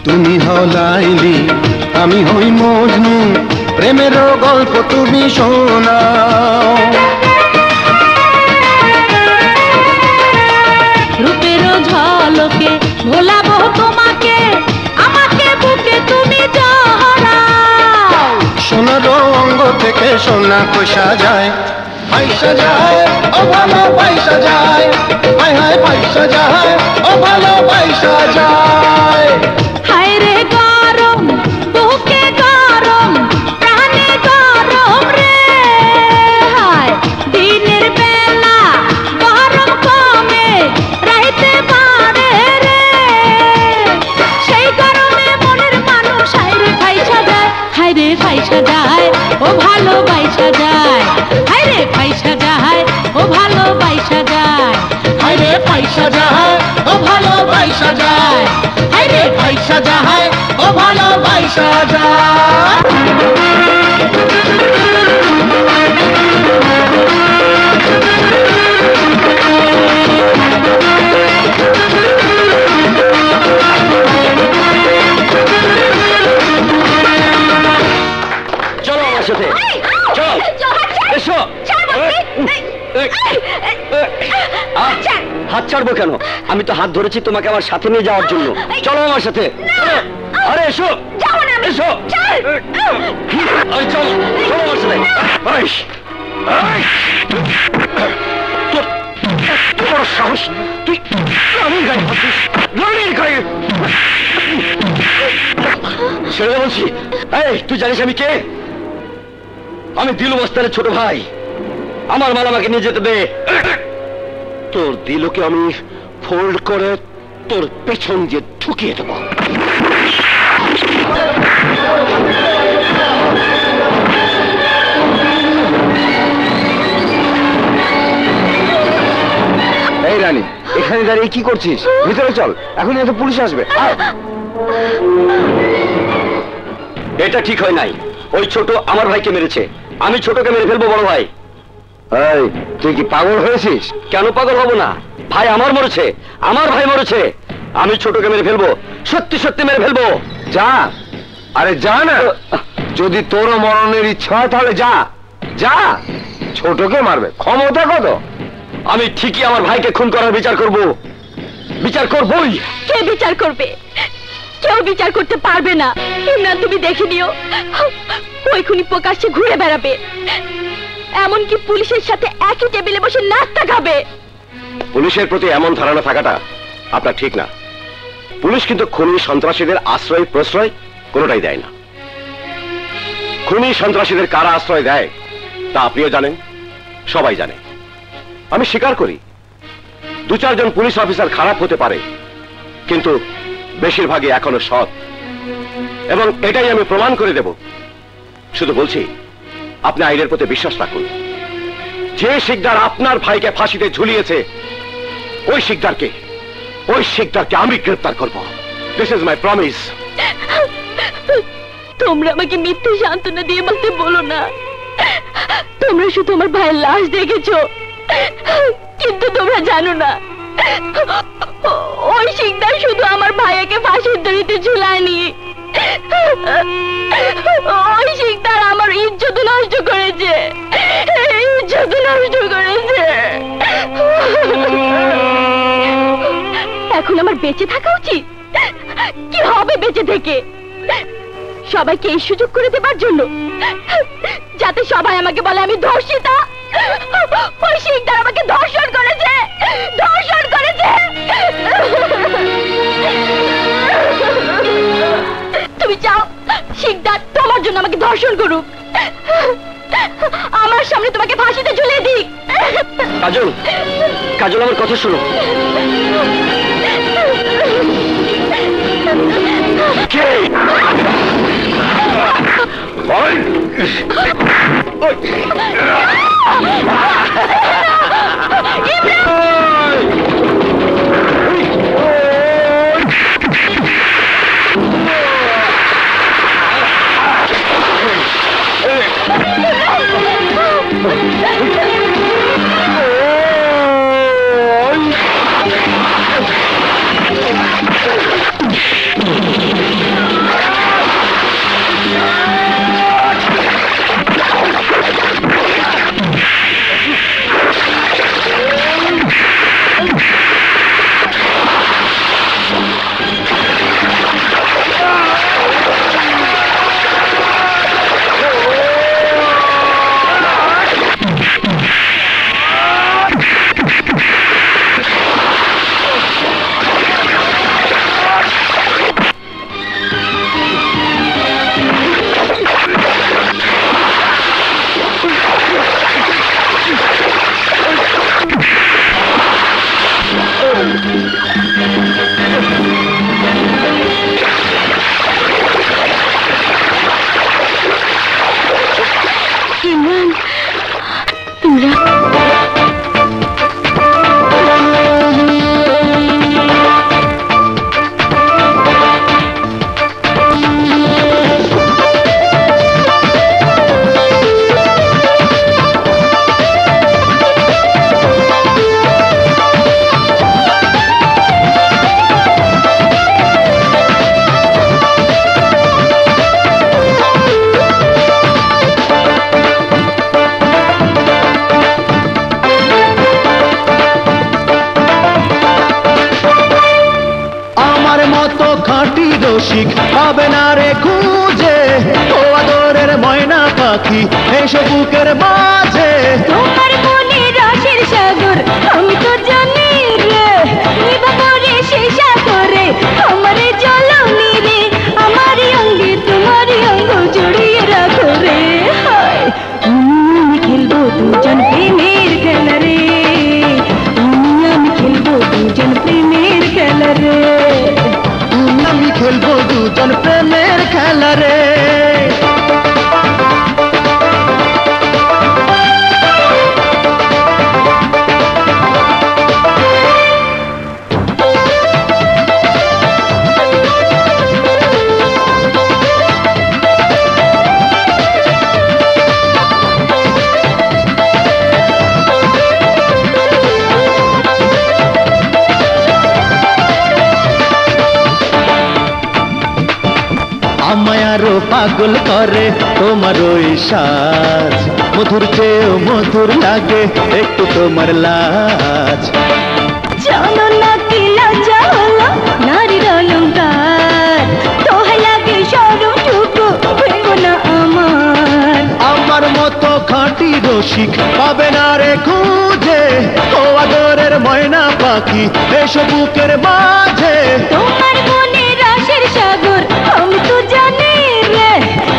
[SPEAKER 5] তুমি হও লাইলি, আমি হই মজনু প্রেমেরও গল্প তুমি শোনাও।
[SPEAKER 4] রূপেরও ঝলকে ভোলাবো তোমাকে, আমাকে বুকে তুমি জড়াও।
[SPEAKER 5] সোনারও অঙ্গ থেকে সোনা পয়সা যায়, পয়সা যায় ও ভালো পয়সা যায়, হায় হায় পয়সা যায় ও ভালো পয়সা যায়।
[SPEAKER 4] হায় রে গরম বুকে গরম প্রাণে গরম রে, হায় দিনের বেলা গরম কমে রাইতে পারে রে, সেই গরমে মনের মানুষ হায় রে পয়সা যায়, হায় রে পয়সা যায় ও ভালো পয়সা যায়, হায় রে পয়সা যায় ও ভালো পয়সা যায়,
[SPEAKER 5] হায় রে পয়সা যায় ও ভালো পয়সা যায়, হায় রে পয়সা যায় ও ভালো পয়সা যায়।
[SPEAKER 2] চলো আমার সাথে, চলো এসো। হাত ছাড়বো কেন? আমি তো হাত ধরেছি তোমাকে আমার সাথে নিয়ে যাওয়ার জন্য। চলো আমার সাথে, আরে এসো এসো, চলো চলো আমার সাথে। তোর বড় সাহস, তুই রানীর গায়ে হাঁটিস, রানীর গায়ে। ছেড়ে বলছি। এই তুই জানিস আমি কে? আমি দিলু মস্তানের ছোট ভাই। আমার মাল আমাকে নিয়ে যেতে দে। তোর দিলুকে আমি ফোল্ড করে তোর পেছন দিয়ে ঢুকিয়ে দেবো।
[SPEAKER 3] এই রানী, এখানে দাঁড়িয়ে কি করছিস? ভিতরে চল, এখন এত পুলিশ আসবে।
[SPEAKER 2] এটা ঠিক হয় নাই। ওই ছোট আমার ভাইকে মেরেছে, আমি ছোটকে মেরে ফেলবো বড় ভাই।
[SPEAKER 3] এই তুই কি পাগল হয়েছিস?
[SPEAKER 2] কেন পাগল হব না? ভাই আমার মরেছে, আমার ভাই মরেছে, আমি ছোটকে মেরে ফেলবো, সত্যি সত্যি মেরে ফেলবো।
[SPEAKER 3] যা, আরে যা না। যদি তোরও মরণের ইচ্ছা হয় তাহলে যা, যা। ছোটকে মারবে, ক্ষমতা কত?
[SPEAKER 2] আমি ঠিকই আমার ভাইকে খুন করার বিচার করব, বিচার করবই।
[SPEAKER 7] কে বিচার করবে? কেউ বিচার করতে পারবে না। ইমরান, তুমি দেখে নিও, ওই খুনি প্রকাশ্যে ঘুরে বেড়াবে, এমনকি পুলিশের সাথে একই টেবিলে বসে নাস্তা খাবে।
[SPEAKER 2] পুলিশের প্রতি এমন ধারণা থাকাটা আপনার ঠিক না। পুলিশ কিন্তু খুনি সন্ত্রাসীদের আশ্রয় প্রশ্রয় কোনোটাই দেয় না। খুনি সন্ত্রাসীদের কারা আশ্রয় দেয় তা আপনিও জানেন, সবাই জানে। আমি স্বীকার করি, দু চারজন পুলিশ অফিসার খারাপ হতে পারে, কিন্তু বেশিরভাগই এখনো সৎ, এবং এটাই আমি প্রমাণ করে দেব। শুধু বলছি, আপনি আইনের প্রতি বিশ্বাস রাখুন। যে শিকদার আপনার ভাইকে ফাঁসিতে ঝুলিয়েছে, ওই শিকদারকে আমি গ্রেফতার করব। This is my promise.
[SPEAKER 7] তোমরা আমাকে মিথ্যে সান্ত্বনা দিয়ে বলতে বলো না। তোমরা শুধু আমার ভাইয়ের লাশ দেখেছো, কিন্তু তোমরা জানো না ওই শিকদার শুধু আমার ভাইয়াকে ফাঁসির দড়িতে ঝুলায়নি, ওই শিকদার আমার ইজ্জত নষ্ট করেছে, ইজ্জত নষ্ট করেছে। এখন আমার বেঁচে থাকা উচিত। কি হবে বেঁচে থেকে? সবাইকে এই সুযোগ করে দেবার জন্য, যাতে সবাই আমাকে বলে আমি ধর্ষিতা। ওই শিকদার আমাকে ধর্ষণ করেছে, ধর্ষণ করেছে। তুমি চাও শিকদার তোমার জন্য আমাকে ধর্ষণ করুক, আমার সামনে তোমাকে ফাঁসিতে ঝুলিয়ে দিক।
[SPEAKER 2] কাজল, কাজল আমার কথা শোনো। কে?
[SPEAKER 5] রসিক পাবে না রে খুঁজে, ও আদরের ময়না পাখি এসো বুকের মাঝে।
[SPEAKER 7] তোমার মনে রসের সাগর আমি তো জানি রে, নিবা করে সেই সাগরে আমারে জলনি রে, আমারই অঙ্গে তোমারই অঙ্গ জড়িয়ে রাখো রে। হায় আমি খেলবো দুজন প্রেমের খেলা রে, আমি খেলবো দুজন প্রেমের খেলা রে,
[SPEAKER 5] আমি খেলবো দুজন প্রেমের খেলা রে। আমায় আরো পাগল করে তোমার ওই সাজ, মধুর চেয়েও মধুর লাগে একটু তোমার লাজ।
[SPEAKER 7] জানো না কি লজ্জা হলো নারীর অলঙ্কার, তোহে লাগে সরটুকু ভেঙো না আমার।
[SPEAKER 5] আমার মতো খাঁটি রসিক পাবে না রে খুঁজে, ও আদরের ময়না পাখি এসো বুকের মাঝে।
[SPEAKER 7] তোমার মনে রসের সাগর আমি তো জানি রে,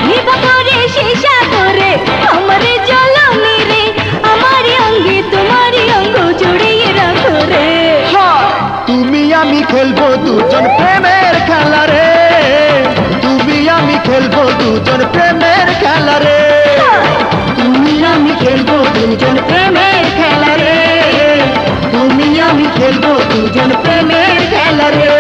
[SPEAKER 7] নিবা করে সেই সাগরে আমারে জলনি রে, আমারই অঙ্গে তোমারই অঙ্গ জড়িয়ে রাখো রে।
[SPEAKER 5] তুমি আমি খেলবো দুজন প্রেমের খেলা রে, তুমি আমি খেলবো দুজন প্রেমের খেলা রে, তুমি আমি খেলবো দুজন প্রেমের খেলা রে, তুমি আমি খেলবো দুজন প্রেমের খেলা রে।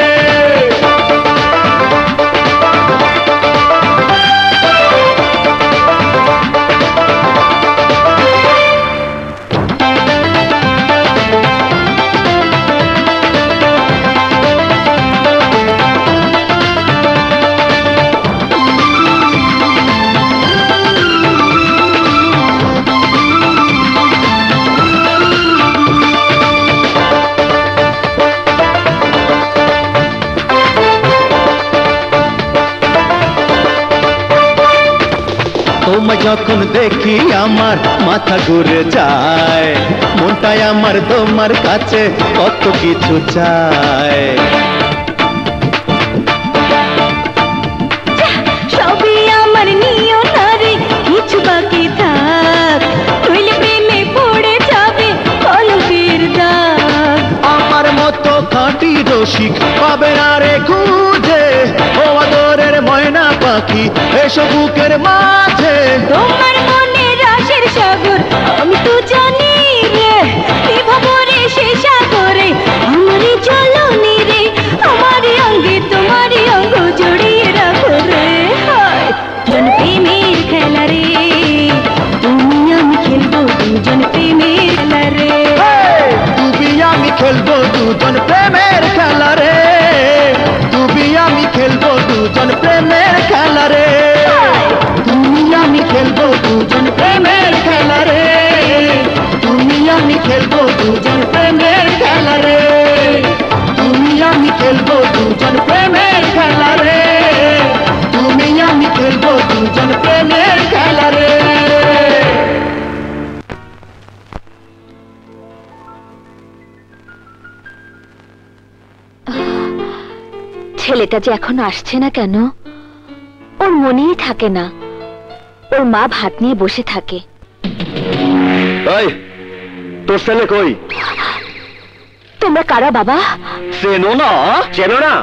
[SPEAKER 5] তোমায় যখন দেখি আমার মাথা ঘুরে যায়, মনটাই আমার তোমার কাছে কত কিছু চায়।
[SPEAKER 7] সবই আমার নিও না রে, কিছু বাকি থাক, নইলে প্রেমে পড়ে যাবে কলঙ্কের দাগ।
[SPEAKER 5] আমার মতো খাঁটি রসিক পাবে না রে খুঁজে, ও আদরের ময়না পাখি এসো বুকের মাঝে।
[SPEAKER 7] তোমার মনে রসের সাগর আমি তো জানি রে, নিবা করে সেই সাগরে আমারই জলনি রে, আমারই অঙ্গে তোমারই অঙ্গ জড়িয়ে রাখো রে। হায় দুজন প্রেমের খেলা রে, তুমি আমি খেলবো দুজন প্রেমের খেলা রে,
[SPEAKER 5] তুমি আমি খেলবো দুজন প্রেমের খেলা রে, তুমি আমি খেলবো দুজন প্রেমের খেলা রে, তুমি আমি খেলবো দুজন প্রেমের খেলা রে, তুমি আমি খেলবো দুজন প্রেমের খেলা রে, তুমি আমি খেলবো দুজন প্রেমের খেলা রে, তুমি আমি খেলবো দুজন প্রেমের খেলা রে।
[SPEAKER 7] ছেলেটা যে এখনো আসছে না কেন? ওর মনেই থাকে না, ওর মা ভাত নিয়ে বসে থাকে।
[SPEAKER 1] এই তোর ছেলে কই?
[SPEAKER 7] তোমরা কারা বাবা?
[SPEAKER 1] চেনো না? চেনো না?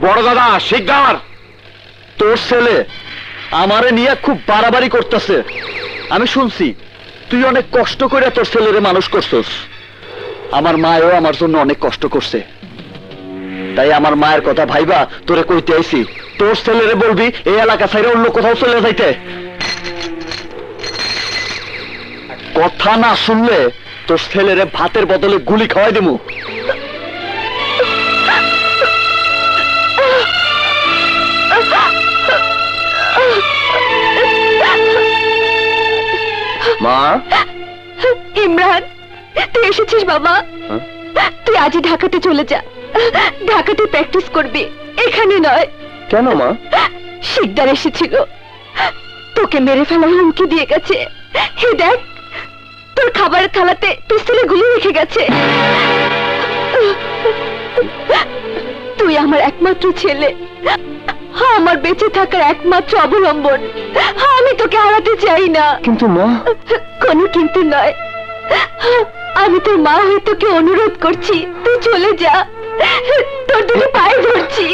[SPEAKER 1] বড় দাদা শিকদার, তোর ছেলে আমারে নিয়ে খুব বাড়াবাড়ি করতেছে। আমি শুনছি তুই অনেক কষ্ট করে তোর ছেলেরে মানুষ করছস। আমার মায়ও আমার জন্য অনেক কষ্ট করছে, তাই আমার মায়ের কথা ভাইবা তোরে কইতে আইছি, তোর ছেলেরে বলবি এই এলাকা ছাইরে অন্য কোথাও চলে যাইতে। কথা না শুনলে তোর ছেলেরে ভাতের বদলে গুলি খাওয়াই দেবো।
[SPEAKER 3] মা,
[SPEAKER 7] ইমরান তুই এসেছিস বাবা? তুই আজই ঢাকাতে চলে যা, ঢাকাতে প্র্যাকটিস করবি, এখানে নয়।
[SPEAKER 3] কেন মা?
[SPEAKER 7] শিকদার এসেছিল, তোকে মেরে ফেলার হুমকি দিয়ে গেছে। হে দেখ, তোর খাবারের থালাতে পিস্তলে গুলি রেখে গেছে। তুই আমার একমাত্র ছেলে, আমার বেঁচে থাকার একমাত্র অবলম্বন। আমি তোকে হারাতে চাই না।
[SPEAKER 3] কিন্তু মা।
[SPEAKER 7] কোনো কিন্তু নয়, আমি তোর মা হয়ে তোকে অনুরোধ করছি, তুই চলে যা। তোর দুটো পায়ে ধরছি।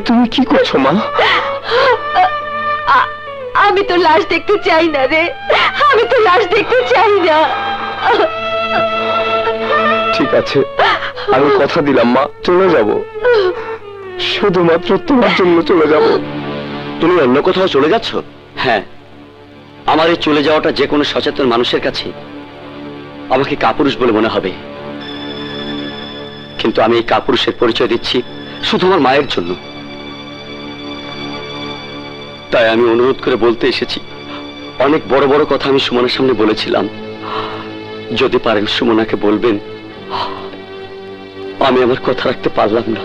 [SPEAKER 3] তুমি কি করছো মা?
[SPEAKER 7] আমি তো লাশ দেখতে চাই না রে, আমি তো লাশ দেখতে চাই না।
[SPEAKER 3] ঠিক আছে, আমি কথা দিলাম মা, চলে যাব, শুধুমাত্র তোমার জন্য চলে যাব।
[SPEAKER 2] তুমি অন্য কোথাও চলে যাচ্ছ? হ্যাঁ, আমার এই চলে যাওয়াটা যে কোনো সচেতন মানুষের কাছে আমাকে কাপুরুষ বলে মনে হবে, কিন্তু আমি এই কাপুরুষের পরিচয় দিচ্ছি শুধু আমার মায়ের জন্য। তাই আমি অনুরোধ করে বলতে এসেছি, অনেক বড় বড় কথা আমি সুমনার সামনে বলেছিলাম, যদি পারেন সুমনাকে বলবেন আমি আমার কথা রাখতে পারলাম না।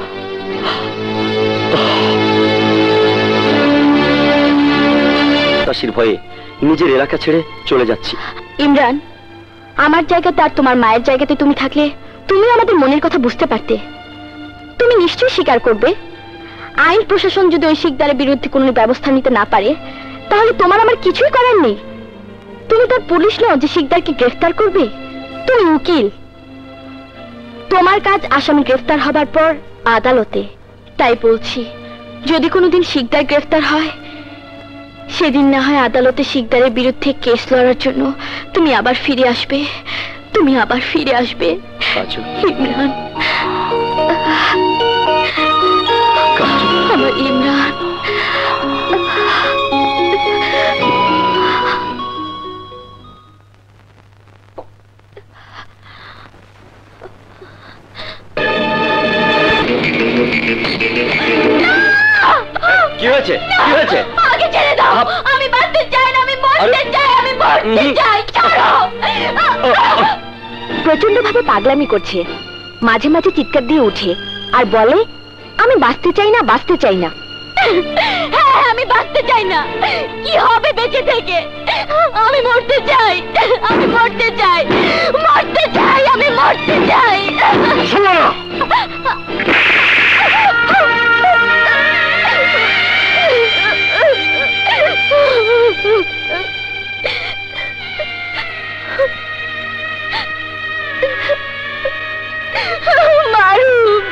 [SPEAKER 2] তাসির ভয়ে নিজের এলাকা ছেড়ে চলে যাচ্ছি।
[SPEAKER 7] ইমরান, আমার জায়গাতে আর তোমার মায়ের জায়গাতে তুমি থাকলে তুমি আমাদের মনের কথা বুঝতে পারতে। তুমি নিশ্চয়ই স্বীকার করবে, আইন প্রশাসন যদি ওই শিকদারের বিরুদ্ধে কোনো ব্যবস্থা নিতে না পারে, তাহলে তোমার আমার কিছুই করার নেই। তুমি তো পুলিশ নও যে শিকদারকে গ্রেফতার করবে, তুমি উকিল। তোমার কাজ আসামি গ্রেফতার হবার পর আদালতে। তাই বলছি, যদি কোনোদিন শিকদার গ্রেফতার হয়, সেদিন না হয় আদালতে শিকদারের বিরুদ্ধে কেস লড়ার জন্য তুমি আবার ফিরে আসবে, তুমি আবার ফিরে আসবে। ইমরান, আমার ইমরান।
[SPEAKER 2] কি হয়েছে? কি হয়েছে?
[SPEAKER 7] আমাকে ছেড়ে দাও, আমি বাঁচতে চাই না, আমি মরতে চাই, আমি মরতে চাই। ছাড়ো। প্রচন্ড ভাবে পাগলামি করছে, মাঝে মাঝে চিৎকার দিয়ে উঠে আর বলে আমি বাঁচতে চাই না, বাঁচতে চাই না। হ্যাঁ, আমি বাঁচতে চাই না। কি হবে বেঁচে থেকে? আমি মরতে চাই, আমি মরতে চাই, মরতে চাই, আমি মরতে চাই। মারুফ,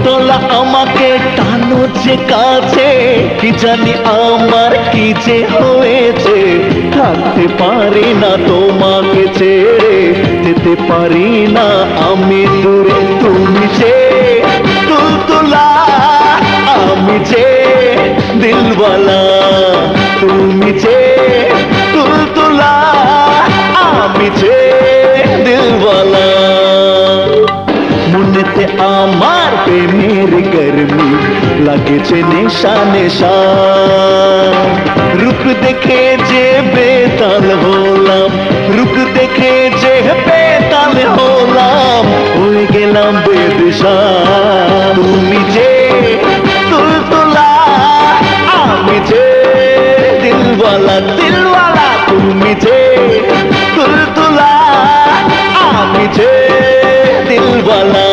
[SPEAKER 8] তোলা আমাকে টানো যে কাছে, কি জানি আমার কি যে হয়েছে, থাকতে পারি না তোমাকে ছেড়ে, যেতে পারি না আমি দূরে। তুমি যে তুলতুলা, আমি যে দিলওয়ালা, তুমি যে তুলতুলা, আমি যে দিলওয়ালা। মনেতে আমার প্রেমের গরমি লাগেছে নেশা নেশা, রূপ দেখে যে বেতাল হলাম, রূপ দেখে যে বেতাল হলাম, হয়ে গেলাম বেদিশা। তুমি যে তুলতুলা, আমি যে দিলওয়ালা দিলওয়ালা, তুমি যে তুলতুলা, আমি যে দিলওয়ালা।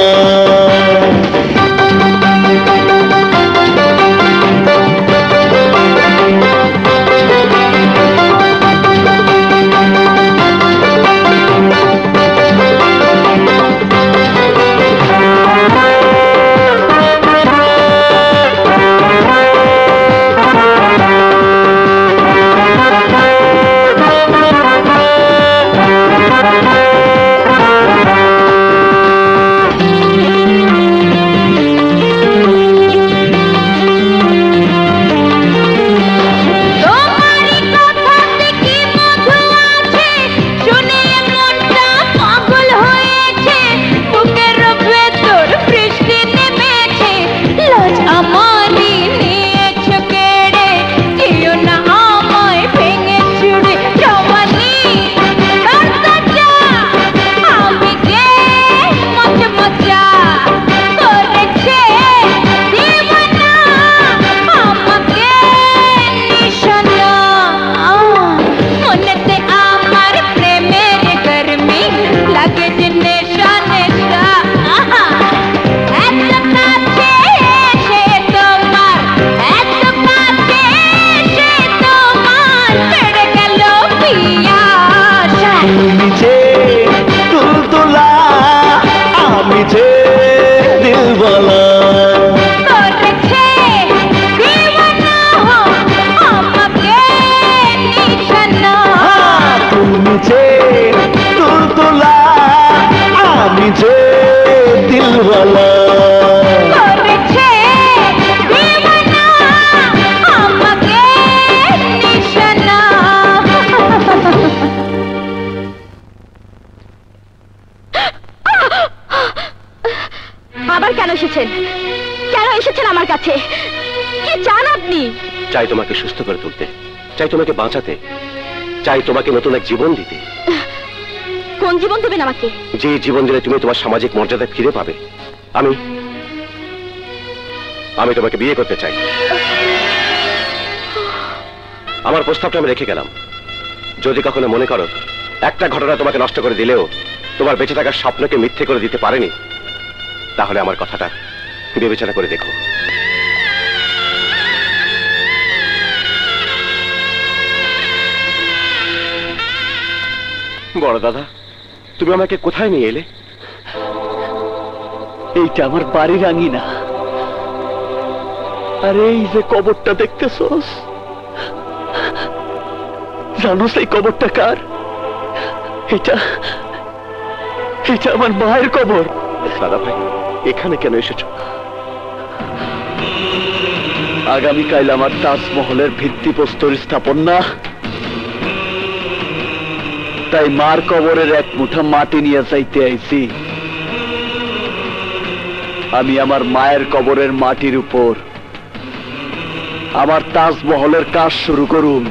[SPEAKER 2] চাই তোমাকে সুস্থ করে তুলতে, চাই তোমাকে বাঁচাতে, চাই তোমাকে নতুন এক জীবন দিতে।
[SPEAKER 7] কোন জীবন দেবেন আমাকে?
[SPEAKER 2] যে জীবন দিলে তুমি তোমার সামাজিক মর্যাদা ফিরে পাবে। আমি তোমাকে বিয়ে করতে চাই। আমার প্রস্তাবটা আমি রেখে গেলাম। যদি কখনো মনে করো একটা ঘটনা তোমাকে নষ্ট করে দিলেও তোমার বেঁচে থাকার স্বপ্নকে মিথ্যে করে দিতে পারেনি, তাহলে আমার কথাটা বিবেচনা করে দেখো। বড় দাদা, তুমি আমাকে কোথায় নিয়ে এলে?
[SPEAKER 1] এইটা আমার বাড়ির আঙিনা। আরে এই যে কবরটা দেখতেছস, জানোস এই কবরটা কার? এটা আমার মায়ের কবর।
[SPEAKER 2] দাদা ভাই, এখানে কেন এসেছো?
[SPEAKER 1] আগামীকাল আমার তাজমহলের ভিত্তিপ্রস্তর স্থাপন না, তাই মার কবরের এক মুঠা মাটি নিয়ে চাইতে আইছি। আমি আমার মায়ের কবরের মাটির উপর আমার তাজমহলের কাজ শুরু করুন।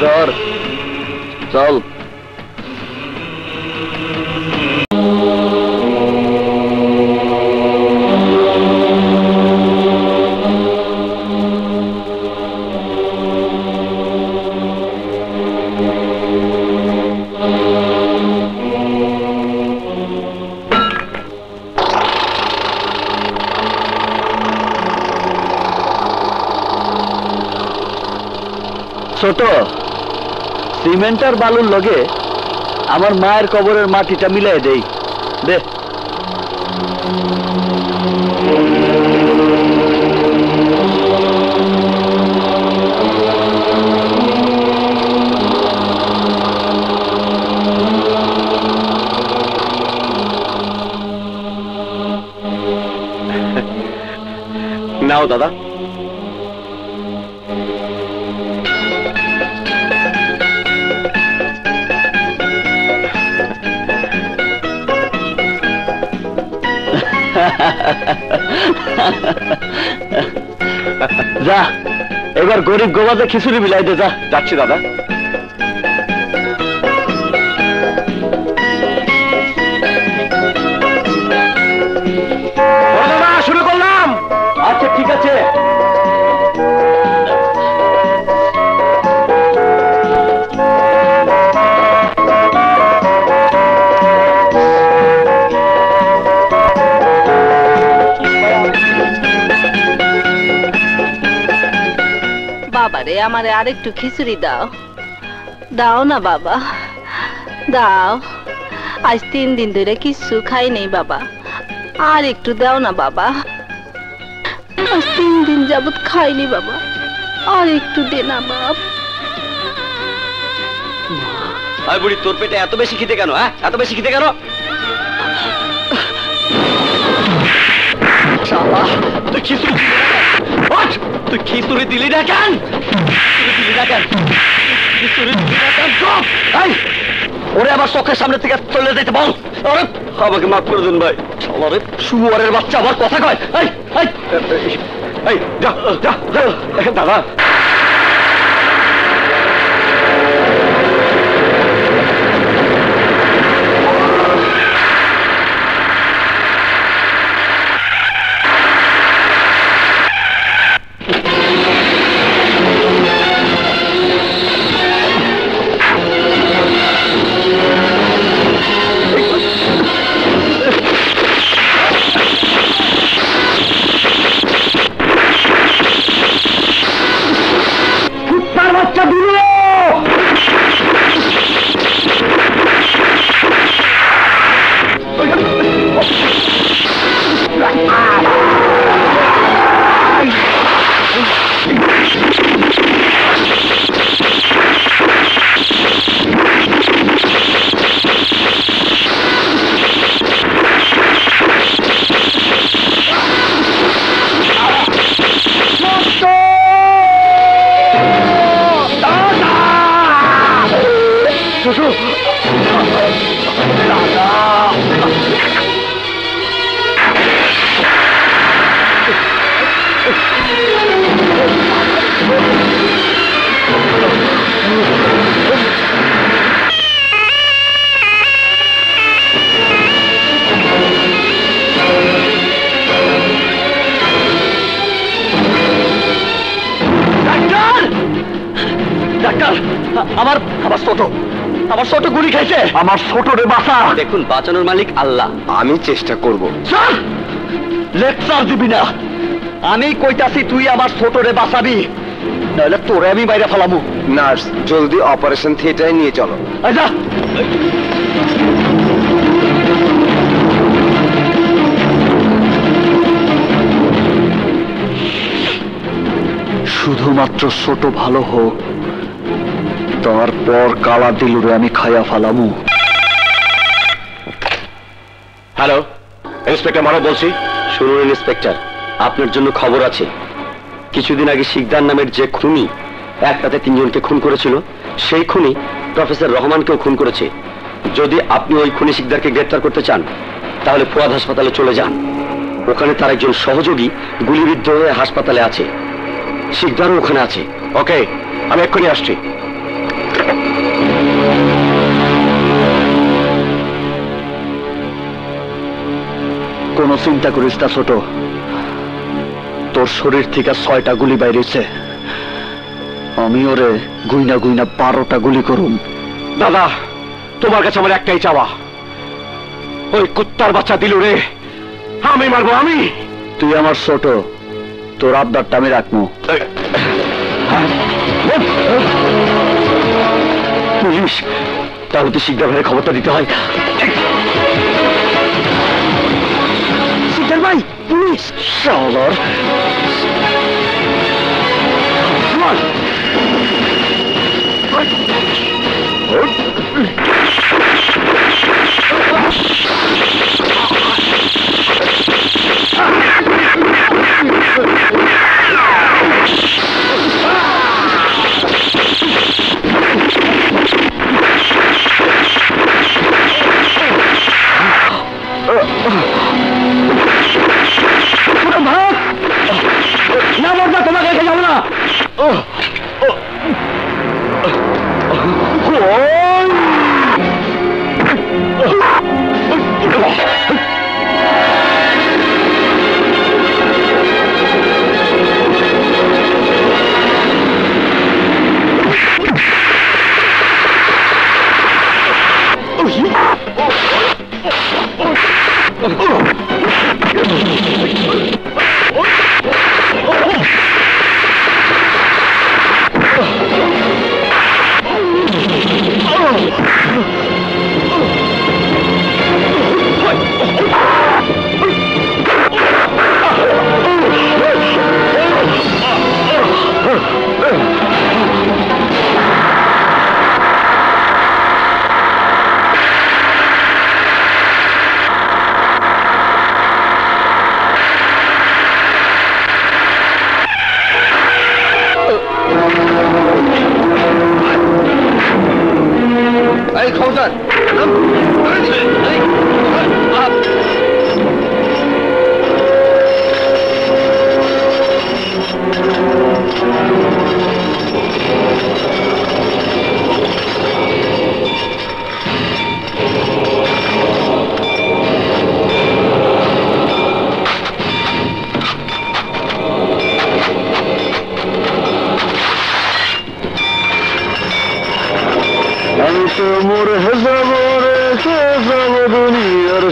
[SPEAKER 1] ধর, চল। ছোট, সিমেন্ট আর বালুর লগে আমার মায়ের কবরের মাটিটা মিলাই দেই দে।
[SPEAKER 2] নাও দাদা।
[SPEAKER 1] যা, এবার গরিব গোবাতে খিচুড়ি বিলাই দে। যা।
[SPEAKER 2] যাচ্ছি দাদা। শুরু করলাম।
[SPEAKER 1] আচ্ছা ঠিক আছে।
[SPEAKER 4] বাবারে, আমারে আরেকটু খিচুড়ি দাও। দাও না বাবা, দাও। আজ 3 দিন ধরে কিছু খাই নেই বাবা, আর একটু দাও না বাবা। আজ 3 দিন যাবত খাইনি বাবা, আর একটু দে না বাপ।
[SPEAKER 2] আয় বুড়ি, তোর পেটে এত বেশি খিদে কেন? হ্যাঁ, এত বেশি খিদে কেন?
[SPEAKER 1] তুই খিচুড়ি দিলি না কেন? ওরে আবার চোখের সামনে থেকে চলে যেতে বল।
[SPEAKER 2] আমাকে মাফ করে দিন ভাই।
[SPEAKER 1] শুয়ারের বাচ্চা আবার কথা কয়।
[SPEAKER 2] দাদা,
[SPEAKER 1] আমার ছোট গুলি খাইছে। আমার ছোট রে বাঁচা।
[SPEAKER 2] দেখুন, বাঁচানোর মালিক আল্লাহ।
[SPEAKER 3] আমি চেষ্টা করব।
[SPEAKER 1] লেকচার দিবি না। আমি কইতাছি তুই আমার ছোট রে বাঁচাবি, নাহলে তোরে আমি বাইরে ফেলামু।
[SPEAKER 3] নার্স, জলদি অপারেশন থিয়েটারে নিয়ে চলো।
[SPEAKER 1] আচ্ছা, শুধুমাত্র ছোট ভালো হোক, তারপর কালা দিলুরে আমি খাইয়া ফালামু।
[SPEAKER 2] হ্যালো, ইন্সপেক্টর মানব বলছি। শুনুন ইন্সপেক্টর, আপনার জন্য খবর আছে। কিছুদিন আগে শিকদার নামের যে খুনি একসাথে 3 জনকে খুন করেছিল, সেই খুনি প্রফেসর রহমানকেও খুন করেছে। যদি আপনি ওই খুনি শিকদারকে গ্রেফতার করতে চান, তাহলে ফুয়াদ হাসপাতালে চলে যান। ওখানে তার একজন সহযোগী গুলিবিদ্ধ হয়ে হাসপাতালে আছে। শিকদারও ওখানে আছে। ওকে, আমি এক্ষুনি আসছি।
[SPEAKER 1] কোনো চিন্তা করিস না ছোট, তোর শরীর থেকে 6টা গুলি বাইরেছে। আমি ওরে গুইনা গুইনা 12টা গুলি করুম।
[SPEAKER 2] দাদা, তোমার কাছে আমার একটাই চাওয়া, ওই কুত্তার বাচ্চা দিল রে আমি মারবো। আমি
[SPEAKER 1] তুই আমার ছোট, তোর আবদারটা আমি রাখবো।
[SPEAKER 2] পুলিশ, তাহলে তো শিকদার ভাইয়ের খবরটা দিতে হয়। শিকদার ভাই, পুলিশ! শালার! তোমাকে রেখে যাবো না।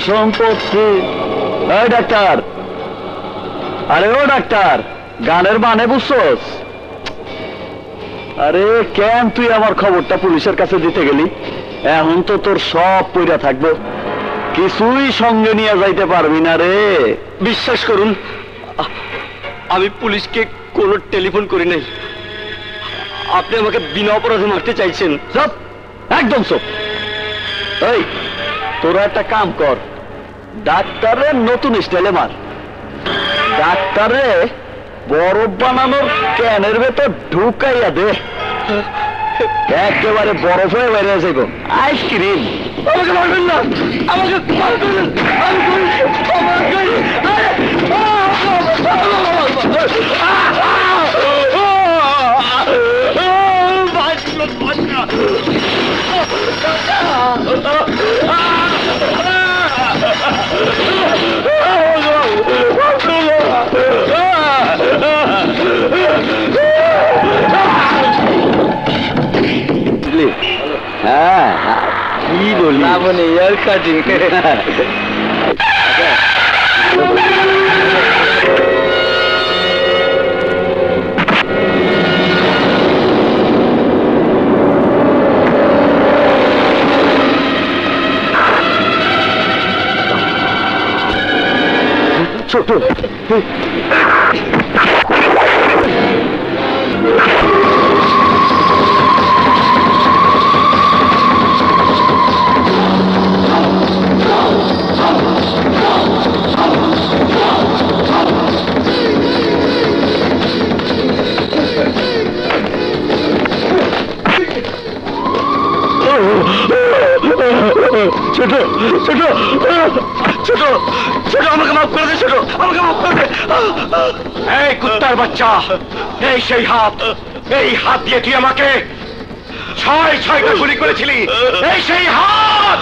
[SPEAKER 2] সম্পত্তি। এই ডাক্তার, আরে ও ডাক্তার, গানের মানে বুঝছস? আরে কেন তুই আমার খবরটা পুলিশের কাছে দিতে গেলি? এখন তো তোর সব পইরা থাকবো, কিছুই সঙ্গে নিয়ে যাইতে পারবি না রে। বিশ্বাস করুন, আমি পুলিশকে কোনো টেলিফোন করি নাই। আপনি আমাকে বিনা অপরাধে মারতে চাইছেন। চুপ, একদম চুপ। এই তোরা একটা কাম কর, ডাক্তারের নতুন স্টাইলে মার। ডাক্তারে বরফ বানানোর ক্যানের ভেতর ঢুকাইয়া দে, একেবারে বরফ হয়ে বেরিয়ে যাইব আইসক্রিম। আমাকে মারবেন না, আমাকে মারবেন না, হ্যাঁ কি বলি না বলে ইয়ার কাটিং। ছোট ছোট ছোট ছোট ছোট, আমাকে মাফ করে দে ছোট, আমাকে মাফ করে দে। এই কুত্তার বাচ্চা, এই সেই হাত, এই হাত দিয়ে তুই আমাকে 6টা গুলি করেছিলি, এই সেই হাত।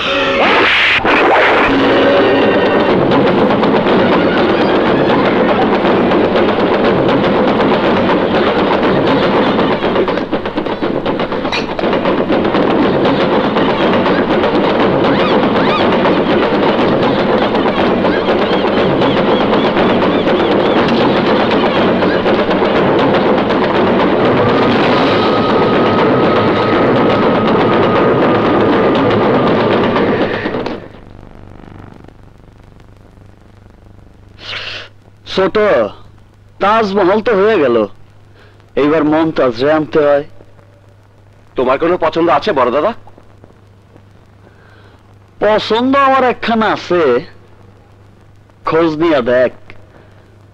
[SPEAKER 1] ছোট, তাজমহল তো হয়ে গেল, এইবার মমতাজরে আনতে হয়।
[SPEAKER 6] তোমার কোনো পছন্দ আছে বড় দাদা?
[SPEAKER 1] পছন্দ আমার একখানা আছে, খোঁজ নিয়ে দেখ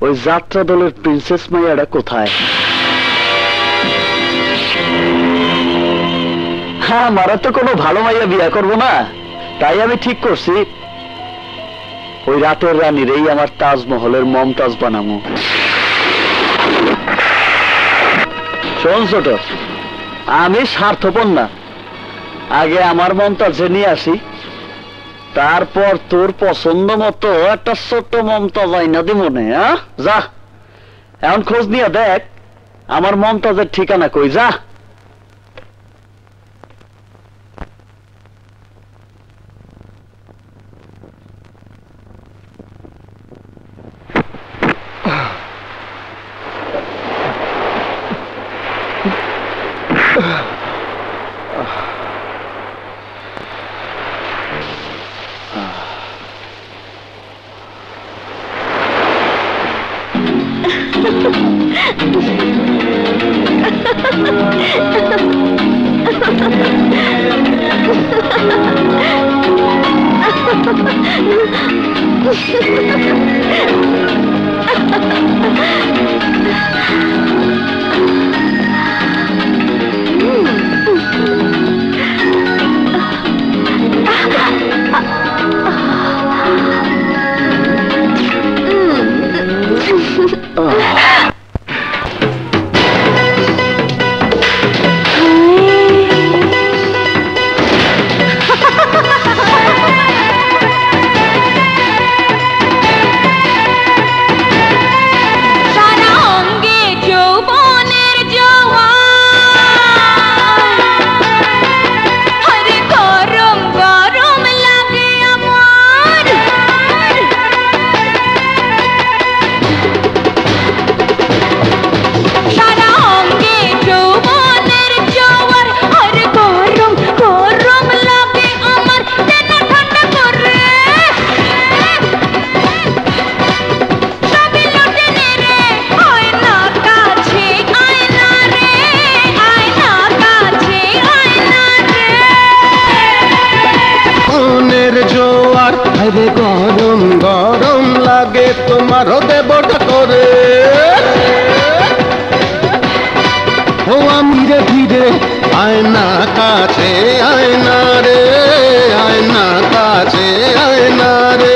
[SPEAKER 1] ওই যাত্রা দলের প্রিন্সেস মাইয়াটা কোথায়। হ্যাঁ, আমারা তো কোনো ভালো মাইয়া বিয়া করবো না, তাই আমি ঠিক করছি ওই রাতের রানীরই আমার তাজমহলের মমতাজ বানামো। শোন ছোট, আমি স্বার্থপর না, আগে আমার মমতাজে নিয়ে আসি, তারপর তোর পছন্দ মতো একটা ছোট্ট মমতাজ আইনা দি মনে। হ্যাঁ, যা এখন খোঁজ নিয়ে দেখ আমার মমতাজের ঠিকানা কই, যা।
[SPEAKER 5] গরম গরম লাগে তোমার দেবটা করে, ও আমি রে ধীরে আয়না কাছে আয়না রে, আয়না কাছে আয়না রে।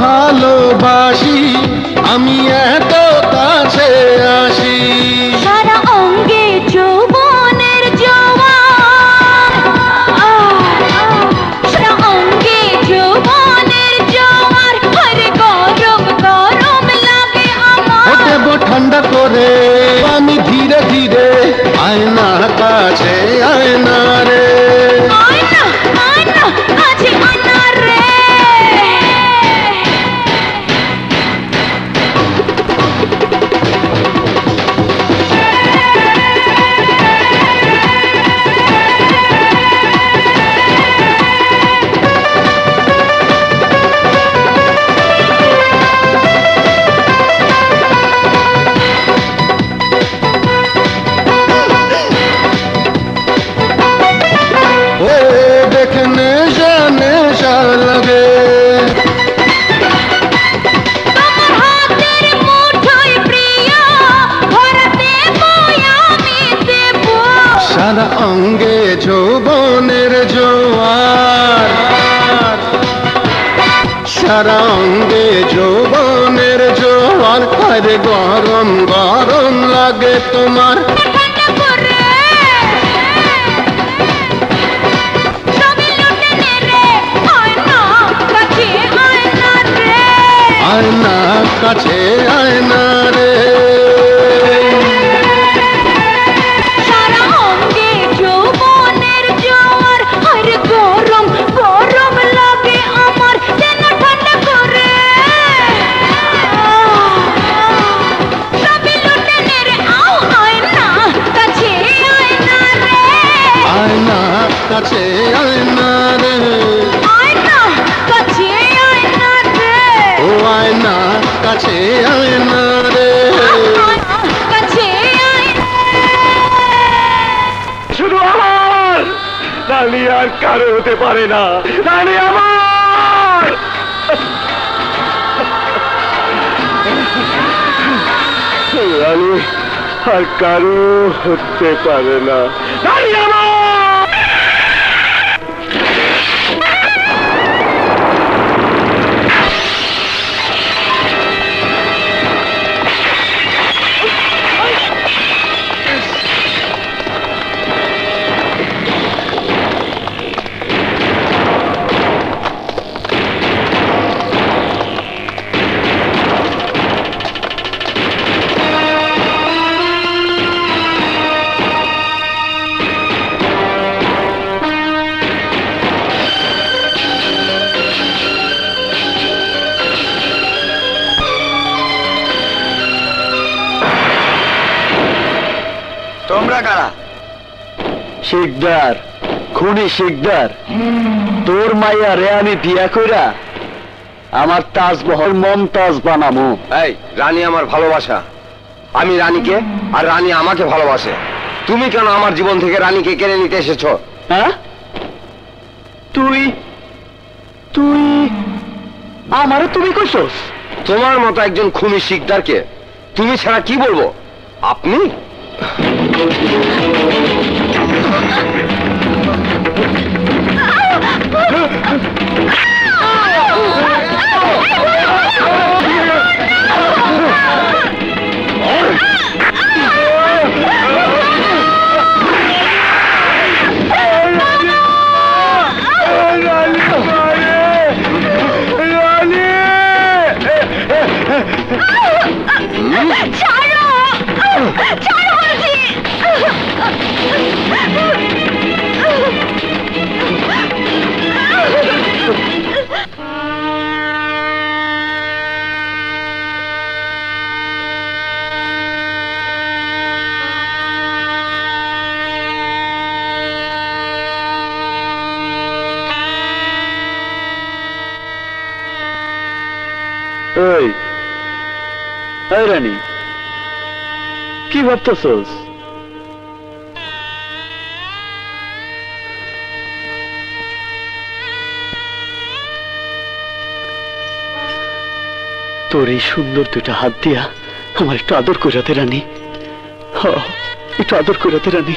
[SPEAKER 5] ভালোবাসি আমি এত কাছে আসি,
[SPEAKER 4] সারা অঙ্গে যৌবনের জোয়ার, সারা অঙ্গে যৌবনের জোয়ার, আরে গরম গরম লাগে আমার।
[SPEAKER 5] দেব ঠান্ডা করে আমি ধীরে ধীরে আয়না কাছে আয়না রে,
[SPEAKER 4] আয়না আয়না কাছে আয়না রে।
[SPEAKER 5] देखने जाने सा लगे
[SPEAKER 4] তোমার হাতের মুঠোয় প্রিয়া ভরতে আমি দেব,
[SPEAKER 5] সারা অঙ্গে যৌবনের জোয়ার, সারা অঙ্গে আমার, আরে গরম গরম লাগে তোমার। আয়না কাছে আয়না রে,
[SPEAKER 4] সারা অঙ্গে যৌবনের জোয়ার, আরে গরম গরম লাগে আমার, যেন ঠান্ডা করে সবই লুটে নে রে। আও আয়না কাছে আয়না রে,
[SPEAKER 5] আয়না কাছে আয়না রে,
[SPEAKER 4] আয়না কাছে আয়না রে,
[SPEAKER 5] ও আয়না কাছে আয়না রে।
[SPEAKER 4] কাছে আয়না।
[SPEAKER 1] শুধু আমার রানী, আর কারো হতে পারে না। রানী আমার, রানী আর কারো হতে পারে না। রানী আমার,
[SPEAKER 6] তোমরা কারা?
[SPEAKER 1] শিকদার, খুনি শিকদার। তোর মাইয়া রে আমি বিয়া কইরা আমার তাজমহল মমতাজ বানামু।
[SPEAKER 3] এই রানী আমার ভালোবাসা, আমি রানীকে আর রানী আমাকে ভালোবাসে। তুমি কেন আমার জীবন থেকে রানীকে কেড়ে নিতে এসেছো?
[SPEAKER 1] হ্যাঁ, তুই তুই আমারে তুমি কইছস?
[SPEAKER 3] তোমার মতো একজন খুনি শিকদারকে তুমি ছাড়া কি বলবো? আপনি
[SPEAKER 4] ছাড়ো, ছাড়ো বলছি।
[SPEAKER 1] এই এই রানী, কি ভাবতেছস? তোর এই সুন্দর দুটা হাত দিয়া আমার একটু আদর করাতে রানী, একটু আদর করাতে রানী।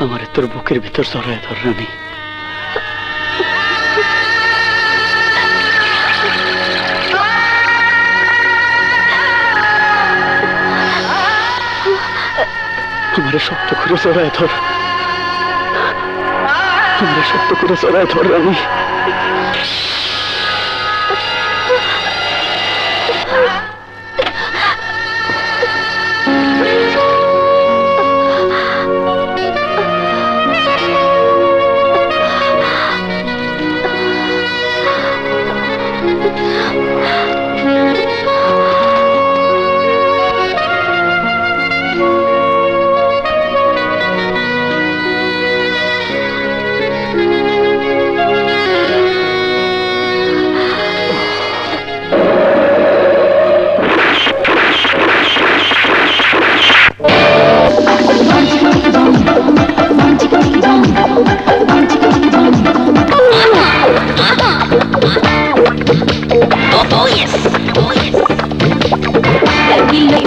[SPEAKER 1] আমার তোর বুকের ভিতর জড়ায় ধর রানী। আমার শক্ত করে জড়ায় ধর, আমার শক্ত করে জড়ায় ধর রানী।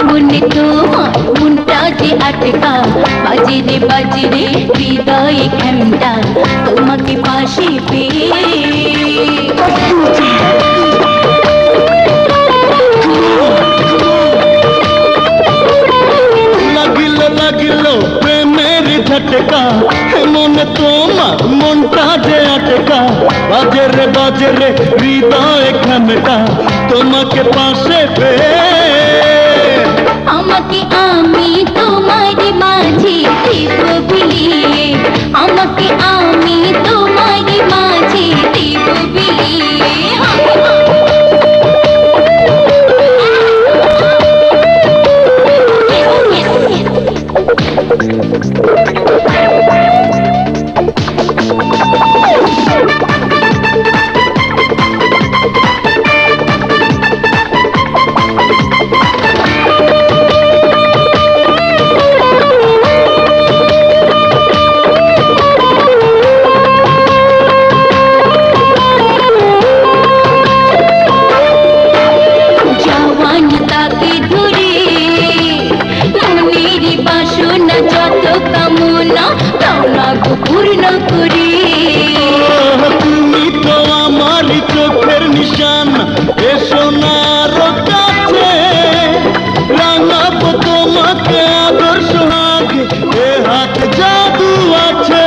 [SPEAKER 4] মনে তোমার মনটা যে আটকা, বাজে রে বিদায়। হৃদয়ে ঘেমটা তোমাকে পাশে পেয়ে
[SPEAKER 8] লাগিল লাগিল প্রেমের ঝটকা মনে তোমার মনটা যে আটকা বাজে রে হৃদয়ে ঘেমটা তোমাকে পাশে পেয়ে
[SPEAKER 4] আমাকে আমি তোমার মাঝে দেব বিলিয়ে আমাকে আমি তোমার মাঝে দেব বিলিয়ে পূর্ণ করি
[SPEAKER 8] তুমি তো আমার চোখের নিশান এসো না কাছে রাঙাবো তোমাকে আদর সোহাগ এ হাত জাদু আছে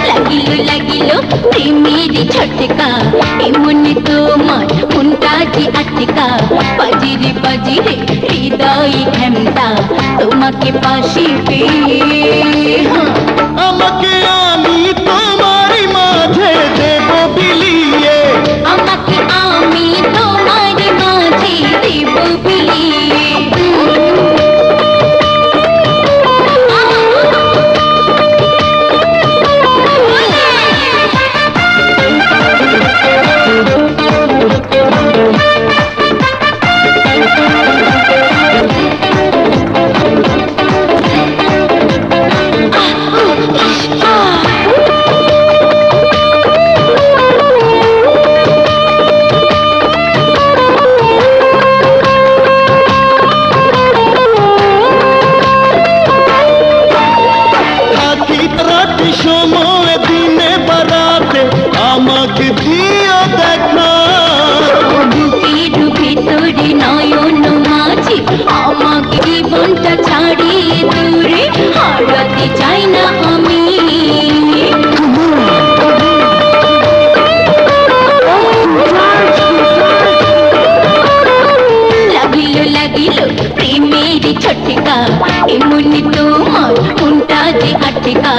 [SPEAKER 4] লাগিল লাগিল প্রেমের ছটকা এমনি তোমার মনটা যে আটকা বাজিরে বাজিরে হৃদয়ে ঘেমটা তোমাকে পাশে পেয়ে
[SPEAKER 8] আমাকে আমি তোমার মাঝে দেব বিলিয়ে
[SPEAKER 4] আমাকে আমি তোমার মাঝে দেব বিলিয়ে
[SPEAKER 8] সময় দিনে বারাতে আমাকে দিও দেখা
[SPEAKER 4] বুকের ভিতরে নয়ন মাঝে আমাকে জীবনটা ছাড়িয়ে দূরে হারাতে চাই না আমি লাগিল লাগিল প্রেমের ছটকা এমনি তোমার মনটা যে আটকা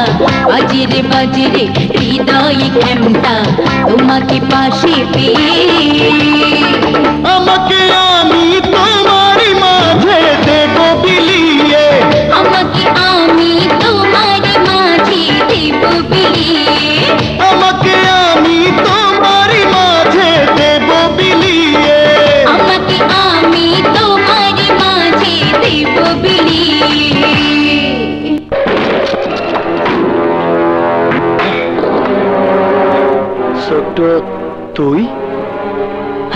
[SPEAKER 4] বাজিরে বাজিরে হৃদয়ে ঘেমটা তোমাকে পাশে পেয়ে
[SPEAKER 8] আমাকে আমি তোমার মাঝে দেব বিলিয়ে
[SPEAKER 4] আমাকে আমি তোমার মাঝে দেব বিলিয়ে
[SPEAKER 8] আমাকে আমি তোমার মাঝে দেব বিলিয়ে
[SPEAKER 4] আমাকে আমি তোমার মাঝে দেব বিলিয়ে
[SPEAKER 1] ছোট্ট তুই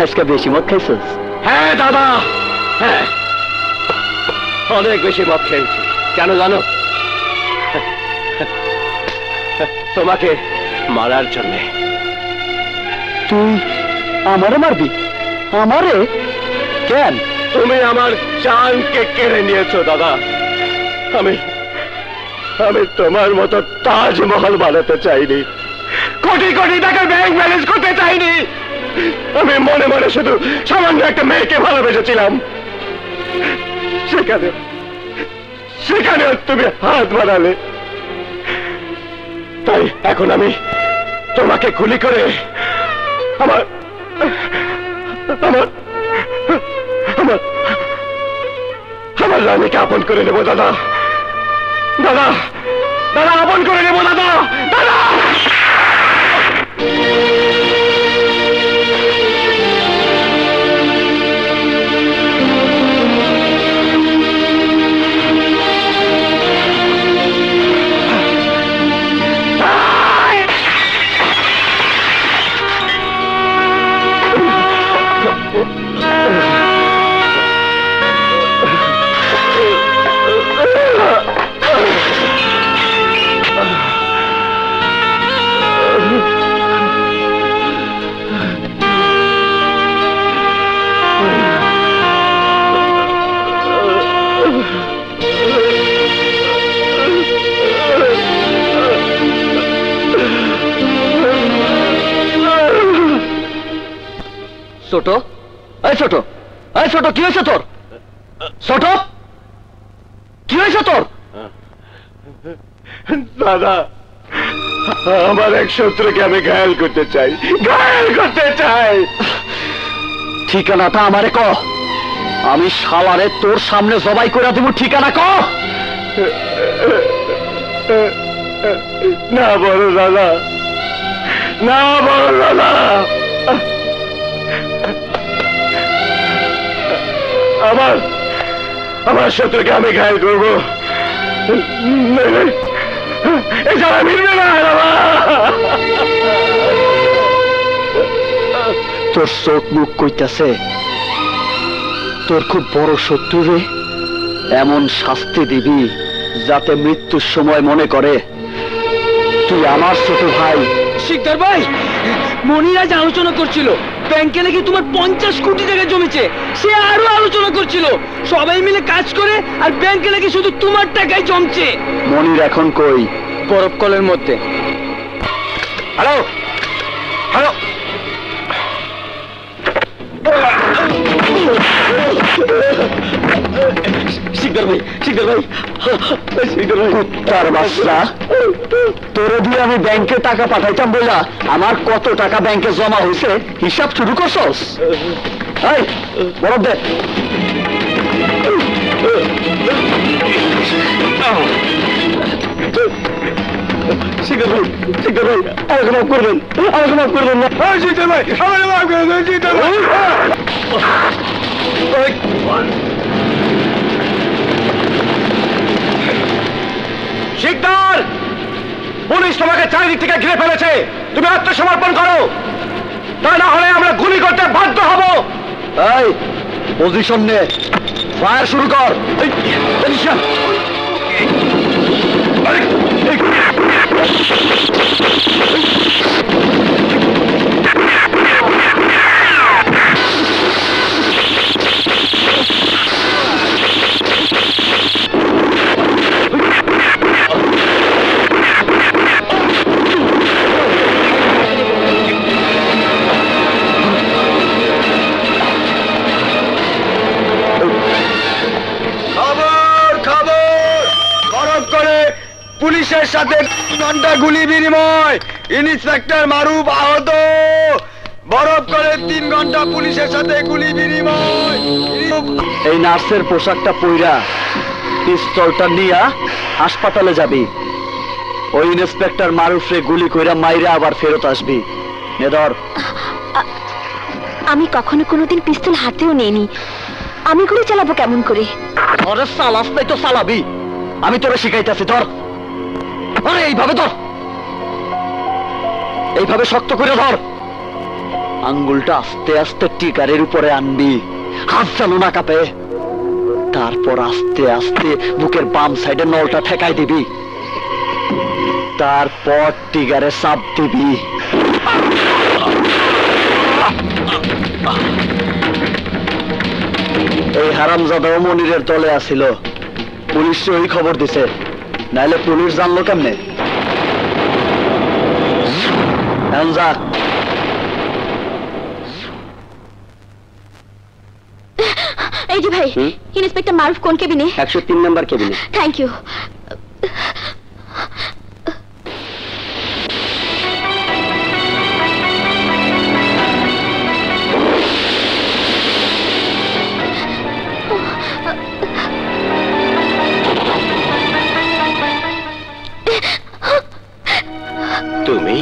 [SPEAKER 1] আজকে বেশি মদ খাইছিস?
[SPEAKER 2] হ্যাঁ দাদা, হ্যাঁ অনেক বেশি মদ খেয়েছি। কেন জানো? তোমাকে মারার জন্যে।
[SPEAKER 1] তুই আমারে মারবি? আমারে কেন?
[SPEAKER 2] তুমি আমার জানকে কেড়ে নিয়েছো দাদা। আমি তোমার মতো তাজমহল বানাতে চাইনি, কোটি কোটি টাকার ব্যাংক ব্যালেন্স করতে চাইনি। আমি মনে মনে শুধু সামান্য একটা মেয়েকে ভালোবেসেছিলাম। সেখানে তুমি হাত বাড়ালে, তাই এখন আমি তোমাকে গুলি করে আমার আমার আমার আমার রানীকে আপন করে নেবো দাদা। দাদা দাদা আপন করে নেবো দাদা। দাদা
[SPEAKER 1] ছোট, এই ছোট, এই ছোট, কি হয়েছে তোর? ছোট, কি হয়েছে তোর?
[SPEAKER 6] দাদা, আমার এক শত্রুকে আমি ঘায়াল করতে চাই, ঘায়াল করতে চাই।
[SPEAKER 1] ঠিকানাটা আমারে ক, আমি শালারে তোর সামনে জবাই করে দেব। ঠিকানা ক।
[SPEAKER 6] না বড় দাদা, না বড় দাদা, আমার শত্রুকে আমি ঘায়াল করবো, এছাড়া মিলবে না।
[SPEAKER 1] তোর চোখ মুখ কইতাছে তোর খুব বড় শত্রু রে। এমন শাস্তি দিবি যাতে মৃত্যুর সময় মনে করে তুই আমার ছোট ভাই।
[SPEAKER 9] শিকদার ভাই, মনির আজ আলোচনা করছিল ব্যাংকে নাকি তোমার 50 কোটি টাকা জমেছে। সে আরো আলোচনা করছিল সবাই মিলে কাজ করে আর ব্যাংকে নাকি শুধু তোমার টাকাই জমছে।
[SPEAKER 1] মনির এখন কই?
[SPEAKER 9] বরফ কলের মধ্যে।
[SPEAKER 6] হ্যালো, হ্যালো,
[SPEAKER 1] শিকদার ভাই, শিকদার ভাই, শিকদার ভাই, তার বাচ্চা তোরে দিয়ে আমি ব্যাংকে টাকা পাঠাইতাম বইলা আমার কত টাকা ব্যাংকে জমা হয়েছে হিসাব শুরু করছস? এই বরফ দে। শিকদার ভাই, শিকদার ভাই, আমাকে মাফ করবেন, আমাকে মাফ করবেন না।
[SPEAKER 6] শিকদার ভাই, আমাকে মাফ করে দেন, শিকদার ভাই। শিকদার, পুলিশ তোমাকে চারিদিক থেকে ঘিরে ফেলেছে, তুমি আত্মসমর্পণ করো, তা না হলে আমরা গুলি করতে বাধ্য হব।
[SPEAKER 1] এই পজিশন নে, ফায়ার শুরু কর। পজিশন।
[SPEAKER 6] পুলিশের সাথে ঘন্টা গুলি বিনিময়, ইন্সপেক্টর মারুফ আহত। বরফ করে 3 ঘন্টা পুলিশের সাথে গুলি বিনিময়।
[SPEAKER 1] এই নার্সের পোশাকটা পইরা পিস্তলটা নিয়া হাসপাতালে যাবি। ওই ইন্সপেক্টর মারুফে গুলি কইরা মাইরা আবার ফেরত আসবি। নে ধর।
[SPEAKER 7] আমি কখনো কোনোদিন পিস্তল হাতেও নেইনি, আমি গুলি চালাবো কেমন করে?
[SPEAKER 1] আরে সালাস নাই তো চালাবি, আমি তোরে শিখাইতেছি। ধর, আরে এইভাবে ধর, এইভাবে শক্ত করে ধর। আঙ্গুলটা আস্তে আস্তে টিকারের উপরে আনবি, হাত যেন না কাঁপে। তারপর আস্তে আস্তে বুকের বাম সাইডে নলটা ঠেকাই দিবি, তারপর টিকারে চাপ দিবি। এই হারামজাদাও মনিরের দলে আসিল, পুলিশ ওই খবর দিছে, নাইলে পুলিশ জানলো কেমনে? যা।
[SPEAKER 7] এই যে ভাই, ইন্সপেক্টর মারুফ কোন কেবিনে?
[SPEAKER 1] 103 নাম্বার কেবিনে।
[SPEAKER 7] Thank you.
[SPEAKER 6] তুমি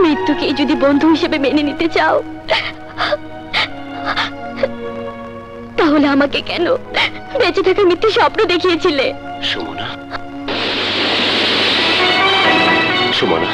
[SPEAKER 7] মৃত্যুকে যদি বন্ধু হিসেবে মেনে নিতে চাও, তাহলে আমাকে কেন বেঁচে থাকার মিথ্যে স্বপ্ন দেখিয়েছিলে?
[SPEAKER 6] সুমনা, সুমনা,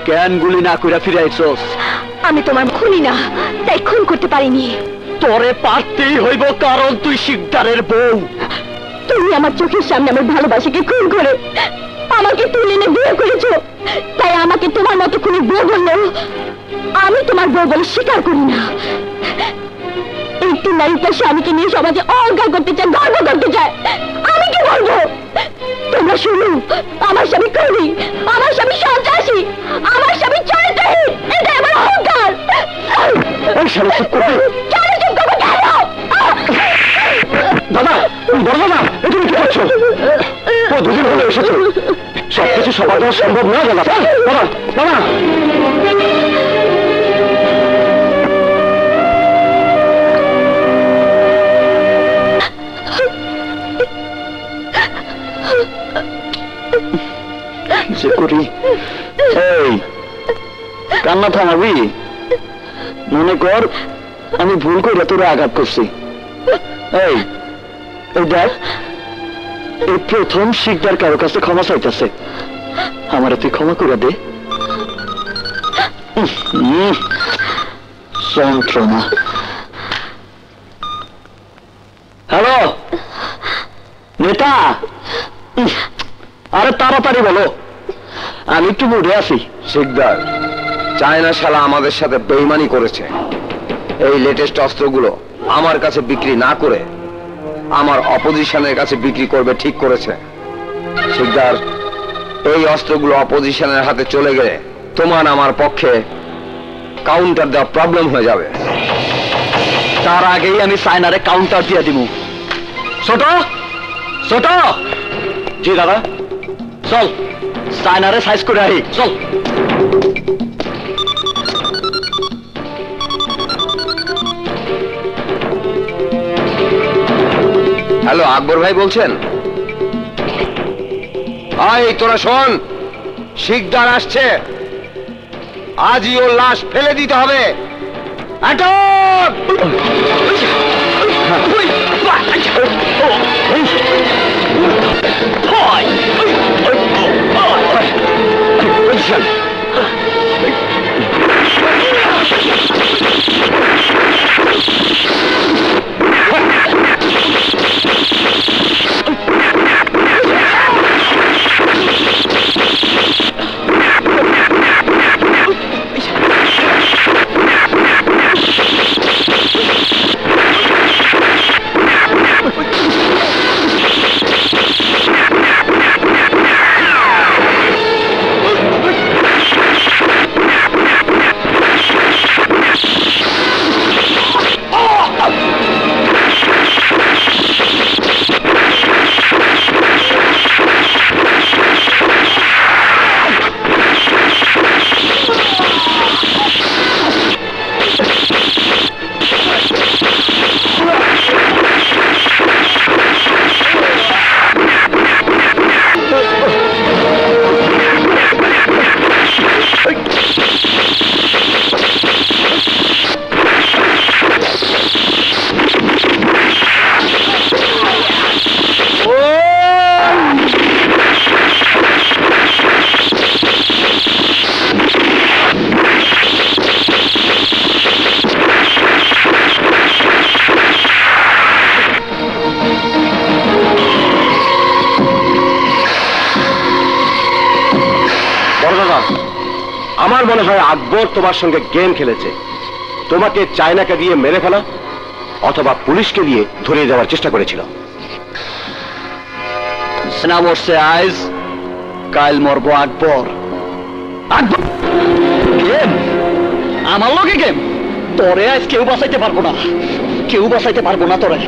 [SPEAKER 1] কেন গুলি না কইরা ফিরে আইছস?
[SPEAKER 7] আমি তোমার খুনি না, তাই খুন করতে পারিনি।
[SPEAKER 1] তোরে পারতেই হইব, কারণ তুই শিকদারের বউ।
[SPEAKER 7] তুমি আমার চোখের সামনে আমার ভালোবাসাকে খুন করে আমাকে তুলে এনে বিয়ে করেছো, তাই আমাকে তোমার মতো খুনি বউ বললেও আমি তোমার বউ বলে স্বীকার করি না। একটি নারী তার স্বামীকে নিয়ে সমাজে অহংকার করতে চায়, গর্ব করতে চায়, আমি কি বলবো? তোমরা শুনো, আমার স্বামী খুনি, আমার স্বামী সন্ত্রাসী, আমার স্বামী চরিত্রহীন, এটা আমার অহংকার।
[SPEAKER 1] এই শালা চুপ করো।
[SPEAKER 7] কেন চুপ করবো? কেন?
[SPEAKER 1] দাদা, বড় দাদা, এটা কি করছো? ও দুদিন হলো এসেছো, সবকিছু সবার দেওয়া সম্ভব নয় দাদা। দাদা দাদা, যে করি। এই কান্না থামাবি? মনে কর আমি ভুল করে তোরা আঘাত করছি। এই এই দেখ, এই প্রথম শিকদার কারো কাছে ক্ষমা চাইতেছে, আমার তুই ক্ষমা করে দে। যন্ত্রণা। হ্যালো নেতা, আরে তাড়াতাড়ি বলো, আমি একটু মুডে আছি।
[SPEAKER 3] শিকদার, চায়না শালা আমাদের সাথে বেইমানি করেছে। এই লেটেস্ট অস্ত্রগুলো আমার কাছে বিক্রি না করে আমার অপোজিশনের কাছে বিক্রি করবে ঠিক করেছে। শিকদার, এই অস্ত্রগুলো অপোজিশনের হাতে চলে গেলে তোমার আমার পক্ষে কাউন্টার দেওয়া প্রবলেম হয়ে যাবে।
[SPEAKER 1] তার আগেই আমি সাইনারে কাউন্টার দিয়ে দিব। ছোট ছোট। জি দাদা, চল সাইনারে সাইজ করে আহি, চল।
[SPEAKER 3] হ্যালো, আকবর ভাই বলছেন? এই তোরা শোন, শিকদার আসছে, আজই ওর লাশ ফেলে দিতে হবে।
[SPEAKER 2] আমার মনে হয় আকবর তোমার সঙ্গে গেম খেলেছে, তোমাকে চায়নাকে দিয়ে মেরে ফেলা অথবা পুলিশকে দিয়ে ধরিয়ে দেওয়ার চেষ্টা করেছিল।
[SPEAKER 1] সেনা মরছে আইজ, কাল মরবো আকবর। আকবর গেম? আমার লগে গেম? তোরে আজ কেউ বাঁচাইতে পারবো না, কেউ বাঁচাইতে পারবো না তোরে।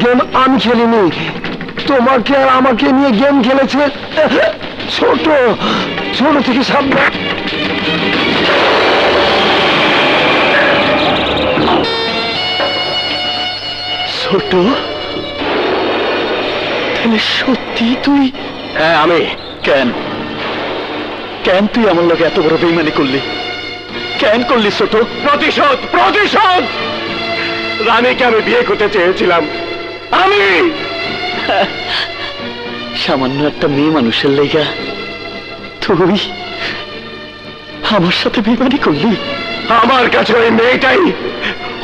[SPEAKER 8] গেম আমি খেলিনি, তোমাকে আর আমাকে নিয়ে গেম খেলেছে ছোট ছোট থেকে সাবধান।
[SPEAKER 1] ছোট, তাহলে সত্যি তুই?
[SPEAKER 2] হ্যাঁ আমি।
[SPEAKER 1] কেন কেন তুই আমার লোক এত বড় বেইমানি করলি? কেন করলি ছোট?
[SPEAKER 2] প্রতিশোধ, প্রতিশোধ। রানীকে আমি বিয়ে করতে চেয়েছিলাম, আমি।
[SPEAKER 1] সামান্য একটা মেয়ে মানুষের লেগা তুই আমার সাথে বেইমানি করলি?
[SPEAKER 2] আমার কাছে ওই মেয়েটাই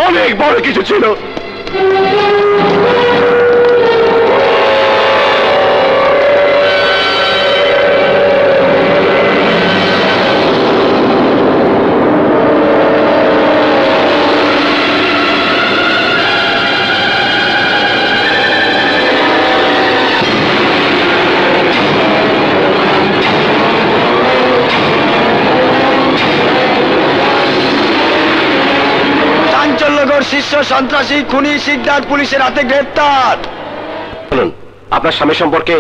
[SPEAKER 2] অনেক বড় কিছু ছিল।
[SPEAKER 6] শীর্ষ সন্ত্রাসী খুনি শিকদার পুলিশের হাতে গ্রেফতার।
[SPEAKER 2] বলুন, আপনার স্বামী সম্পর্কে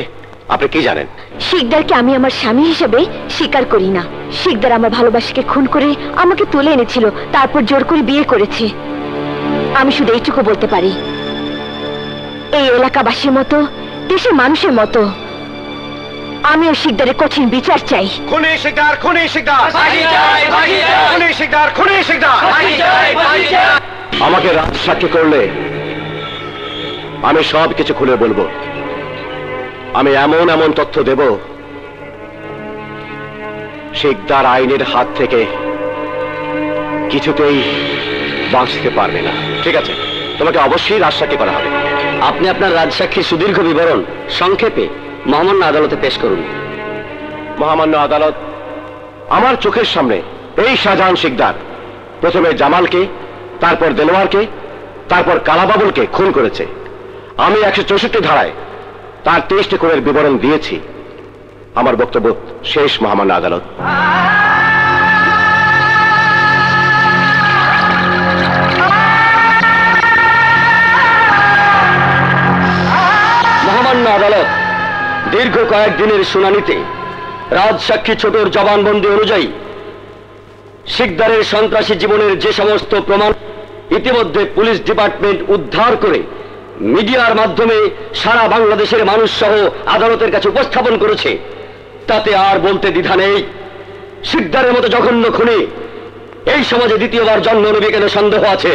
[SPEAKER 2] আপনি কি জানেন?
[SPEAKER 7] শিকদারকে আমি আমার স্বামী হিসেবে স্বীকার করি না। শিকদার আমার ভালোবাসাকে খুন করে আমাকে তুলে এনেছিল, তারপর জোর করে বিয়ে করেছে। আমি শুধু এইটুকু বলতে পারি, এই এলাকাবাসীর মতো, দেশের মানুষের মতো আমিও শিকদারের কঠিন বিচার চাই।
[SPEAKER 2] খুনি শিকদার, খুনি শিকদার, খুনি শিকদার, খুনি শিকদার। আমাকে রাজ সাক্ষী করলে আমি সব কিছু খুলে বলবো। আমি এমন এমন তথ্য দেব, শিকদার আইনের হাত থেকে কিছুতেই বাঁচতে পারবে না। ঠিক আছে, তোমাকে অবশ্যই রাজ সাক্ষী করা হবে।
[SPEAKER 1] আপনি আপনার রাজসাক্ষীর সুদীর্ঘ বিবরণ সংক্ষেপে মহামান্য আদালতে পেশ করুন।
[SPEAKER 2] মহামান্য আদালত, আমার চোখের সামনে এই শাহজাহান শিকদার প্রথমে জামালকে, তারপর দেলোয়ারকে, তারপর কালাবাবুলকে খুন করেছে। আমি 164 ধারায় তার 23টি খুনের বিবরণ দিয়েছি। আমার বক্তব্য শেষ মহামান্য আদালত।
[SPEAKER 1] মহামান্য আদালত, দীর্ঘ কয়েকদিনের শুনানিতে রাজসাক্ষী ছোটর জবানবন্দি অনুযায়ী শিকদারের সন্ত্রাসী জীবনের যে সমস্ত প্রমাণ ইতিমধ্যে পুলিশ ডিপার্টমেন্ট উদ্ধার করে মিডিয়ার মাধ্যমে সারা বাংলাদেশের মানুষ সহ আদালতের কাছে উপস্থাপন করেছে, তাতে আর বলতে দ্বিধা নেই। শিকদারের মতো জঘন্য খুনি এই সমাজে দ্বিতীয়বার জন্ম নেবে কেন সন্দেহ আছে।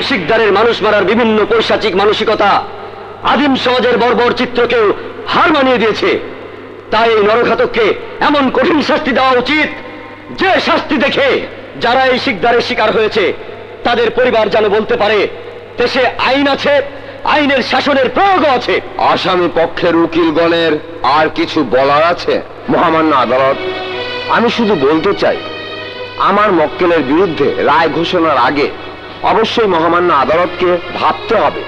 [SPEAKER 1] শিকদারের মানুষ মারার বিভিন্ন পৈশাচিক মানসিকতা আদিম সমাজের বর্বর চিত্রকেও হার মানিয়ে দিয়েছে। তাই এই নরঘাতককে এমন কঠিন শাস্তি দেওয়া উচিত, যে শাস্তি দেখে যারা এই শিকদারের শিকার হয়েছে তাদের পরিবার যেন বলতে পারে দেশে আইন আছে, আইনের শাসনের প্রয়োগও আছে।
[SPEAKER 3] আসামি পক্ষের উকিলগণের আর কিছু বলার আছে? মহামান্য আদালত, আমি শুধু বলতে চাই, আমার মক্কেলের বিরুদ্ধে রায় ঘোষণার আগে অবশ্যই মহামান্য আদালতকে ভাবতে হবে।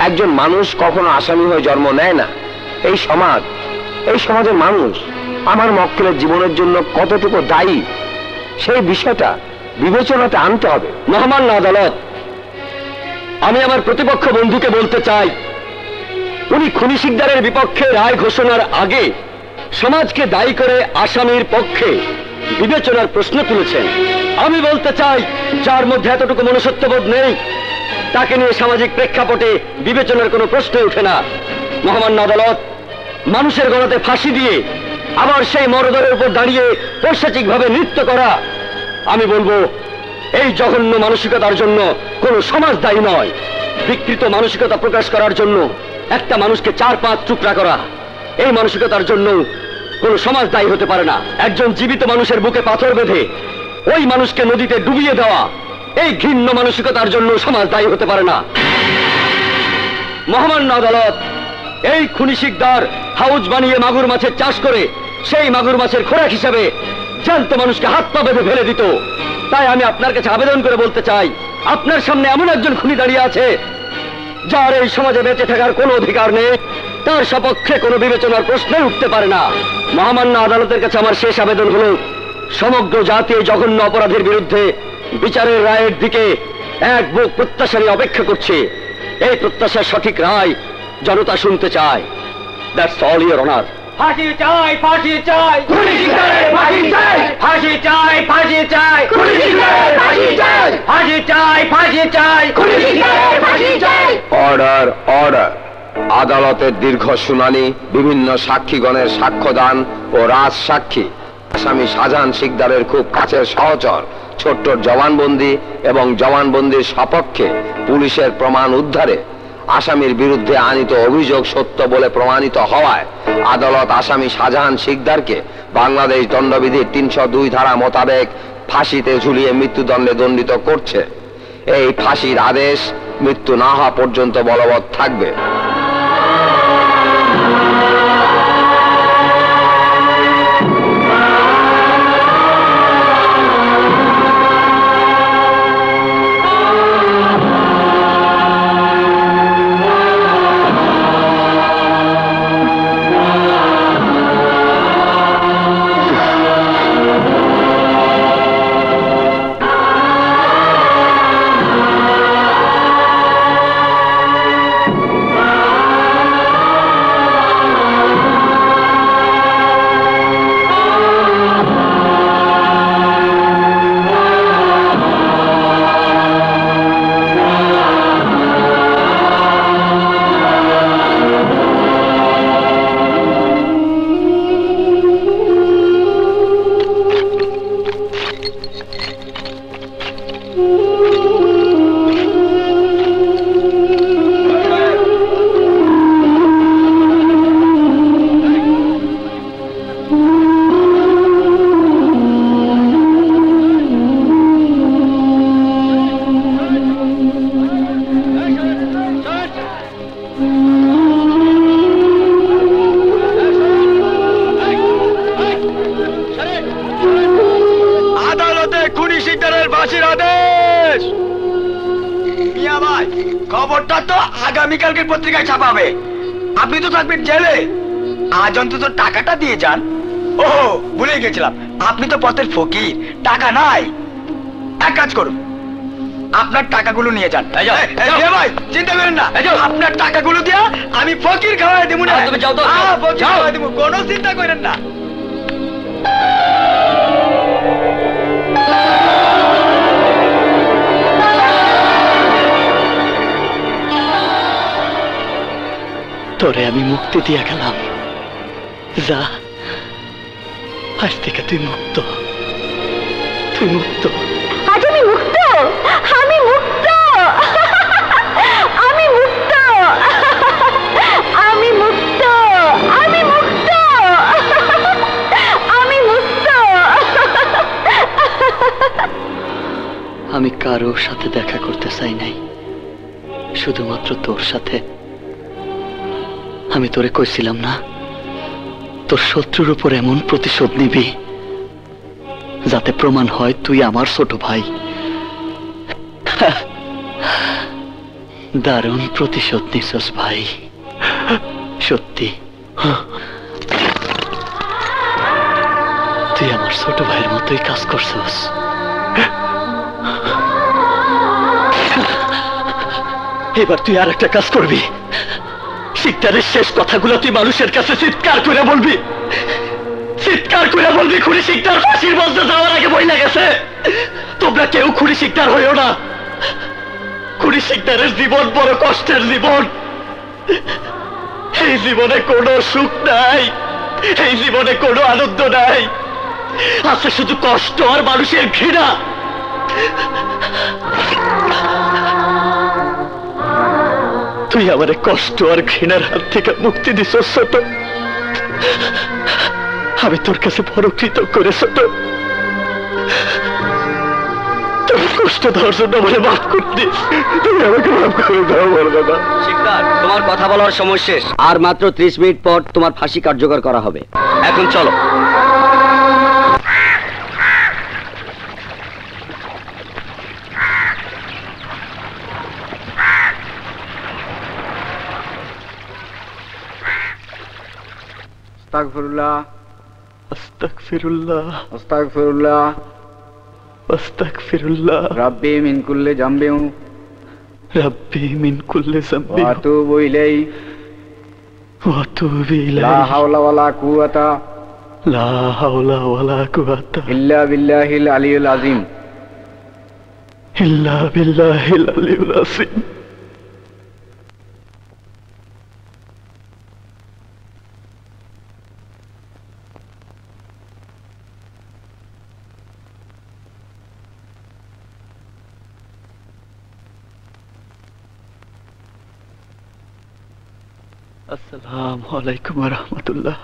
[SPEAKER 3] একজন মানুষ কখনো আসামি হয়ে জন্ম নেয় না। এই সমাজের মানুষ আমার মক্কেলের জীবনের জন্য কতটুকু দায়ী, সেই বিষয়টা বিবেচনাতে আনতে হবে।
[SPEAKER 1] মহামান্য আদালত, আমি আমার প্রতিপক্ষ বন্ধুকে বলতে চাই, উনি খুনি শিকদারের বিপক্ষে রায় ঘোষণার আগে সমাজকে দায়ী করে আসামির পক্ষে বিবেচনার প্রশ্ন তুলেছেন। আমি বলতে চাই, যার মধ্যে এতটুকু মনুষ্যত্ববোধ নেই তাকে নিয়ে সামাজিক প্রেক্ষাপটে বিবেচনার কোনো প্রশ্ন ওঠে না। মহামান্য আদালত, মানুষের গলাতে ফাঁসি দিয়ে আবার সেই মরদরের উপর দাঁড়িয়ে পৈশাচিকভাবে নৃত্য করা, আমি বলবো এই জঘন্য মানসিকতার জন্য কোনো সমাজ দায়ী নয়। বিকৃত মানসিকতা প্রকাশ করার জন্য একটা মানুষকে 4-5 টুকরা করা, এই মানসিকতার জন্য কোনো সমাজ দায়ী হতে পারে না। একজন জীবিত মানুষের বুকে পাথর বেঁধে ওই মানুষকে নদীতে ডুবিয়ে দেওয়া, এই ঘৃণ্য মানসিকতার জন্য সমাজ দায়ী হতে পারে না। মহামান্য আদালত, এই খুনি শিকদার হাউজ বানিয়ে মাগুর মাছের চাষ করে সেই মাগুর মাছের খোরাক হিসাবে জ্যান্ত মানুষকে হাত পা বেঁধে ফেলে দিত। তাই আমি আপনার কাছে আবেদন করে বলতে চাই, আপনার সামনে এমন একজন খুনি দাঁড়িয়ে আছে যার এই সমাজে বেঁচে থাকার কোনো অধিকার নেই, তার সপক্ষে কোনো বিবেচনার প্রশ্নই উঠতে পারে না। মহামান্য আদালতের কাছে আমার শেষ আবেদন হলো, সমগ্র জাতি এই জঘন্য অপরাধের বিরুদ্ধে বিচারের রায়ের দিকে
[SPEAKER 2] এক বুক প্রত্যাশা নিয়ে অপেক্ষা করছে। এই প্রত্যাশার সঠিক রায় জনতা শুনতে চায়। That's all your honour.
[SPEAKER 9] ফাঁসি চাই, ফাঁসি চাই, ফাঁসি চাই, ফাঁসি চাই, ফাঁসি চাই, ফাঁসি চাই, ফাঁসি চাই, ফাঁসি চাই।
[SPEAKER 3] Order, order. আদালতের দীর্ঘ শুনানি, বিভিন্ন সাক্ষীগণের সাক্ষ্যদান ও রাজ সাক্ষী, আসামি শাহজাহান শিকদারের খুব কাছের সহচর ছোট্টর জবানবন্দি এবং জবানবন্দির সপক্ষে পুলিশের প্রমাণ উদ্ধারে আসামির বিরুদ্ধে আনিত অভিযোগ সত্য বলে প্রমাণিত হওয়ায় আদালত আসামি শাহজাহান শিকদারকে বাংলাদেশ দণ্ডবিধির 302 ধারা মোতাবেক ফাঁসিতে ঝুলিয়ে মৃত্যুদণ্ডে দণ্ডিত করছে। এই ফাঁসির আদেশ মৃত্যু না হওয়া পর্যন্ত বলবৎ থাকবে।
[SPEAKER 6] খবরটা তো আগামীকালকের পত্রিকায় ছাপাবে। আপনি তো থাকবেন জেলে। আজ অন্তত টাকাটা দিয়ে যান। ও ভুলে গেছিলাম, আপনি তো পথের ফকির, টাকা নাই। এক কাজ করুন, আপনার টাকাগুলো নিয়ে যান। ভাই চিন্তা করেন না, আপনার টাকাগুলো দিয়া আমি ফকির খাওয়াই দেবো না। তুমি যাও তো, ফকির খাওয়াই দেবো, কোনো চিন্তা করেন না।
[SPEAKER 1] তোরে আমি মুক্তি দিয়া গেলাম, যা আজ থেকে তুই মুক্ত, তুই মুক্ত।
[SPEAKER 7] আজ আমি মুক্ত, আমি মুক্ত, আমি মুক্ত, আমি মুক্ত, আমি মুক্ত, আমি মুক্ত।
[SPEAKER 1] আমি কারোর সাথে দেখা করতে চাই নাই, শুধুমাত্র তোর সাথে। আমি তোরে কইছিলাম না, তোর শত্রুর উপর এমন প্রতিশোধ নিবি যাতে প্রমাণ হয় তুই আমার ছোট ভাই। দারুণ প্রতিশোধ নিছস ভাই, সত্যি। তুই আমার ছোট ভাইয়ের মতোই কাজ করছস। এবার তুই আর একটা কাজ করবি, শিকদারের শেষ কথাগুলো তুই মানুষের কাছে চিৎকার করে বলবি, চিৎকার করে বলবি খুনি শিকদার ফাঁসির মঞ্চে যাওয়ার আগে বইলা গেছে, তোমরা কেউ খুনি শিকদার হইও না। খুনি শিকদারের জীবন বড় কষ্টের জীবন। এই জীবনে কোনো সুখ নাই, এই জীবনে কোনো আনন্দ নাই, আছে শুধু কষ্ট আর মানুষের ঘৃণা। তুই আমার কষ্ট আর ঘৃণার হাত থেকে মুক্তি দিস ছোট। আমি তোর কাছে বড় কৃতজ্ঞ রে ছোট। তোর কষ্ট দেওয়ার জন্য আমাকে মাফ করে দিস, তুমি আমাকে মাফ করে দাও বল দাদা।
[SPEAKER 2] শিকদার, তোমার কথা বলার সময় শেষ। আর মাত্র 30 মিনিট পর তোমার ফাঁসি কার্যকর করা হবে। এখন চলো।
[SPEAKER 6] আস্তাগফিরুল্লাহ,
[SPEAKER 1] আস্তাগফিরুল্লাহ,
[SPEAKER 6] আস্তাগফিরুল্লাহ।
[SPEAKER 1] আস্তাগফিরুল্লাহ
[SPEAKER 10] রাব্বি মিন কুল্লি জামবিন
[SPEAKER 1] রাব্বি মিন কুল্লি যামবিন
[SPEAKER 10] ওয়া আতুবু ইলাইহি
[SPEAKER 1] ওয়া আতুবু ইলাইহি
[SPEAKER 10] লা হাওলা ওয়ালা কুওয়াতা
[SPEAKER 1] লা হাওলা ওয়ালা কুওয়াতা
[SPEAKER 10] ইল্লা বিল্লাহিল আলিয়্যিল আযীম
[SPEAKER 1] ইল্লা বিল্লাহিল আলিয়্যিল আযীম। আসসালামু আলাইকুম ওয়া রাহমাতুল্লাহ।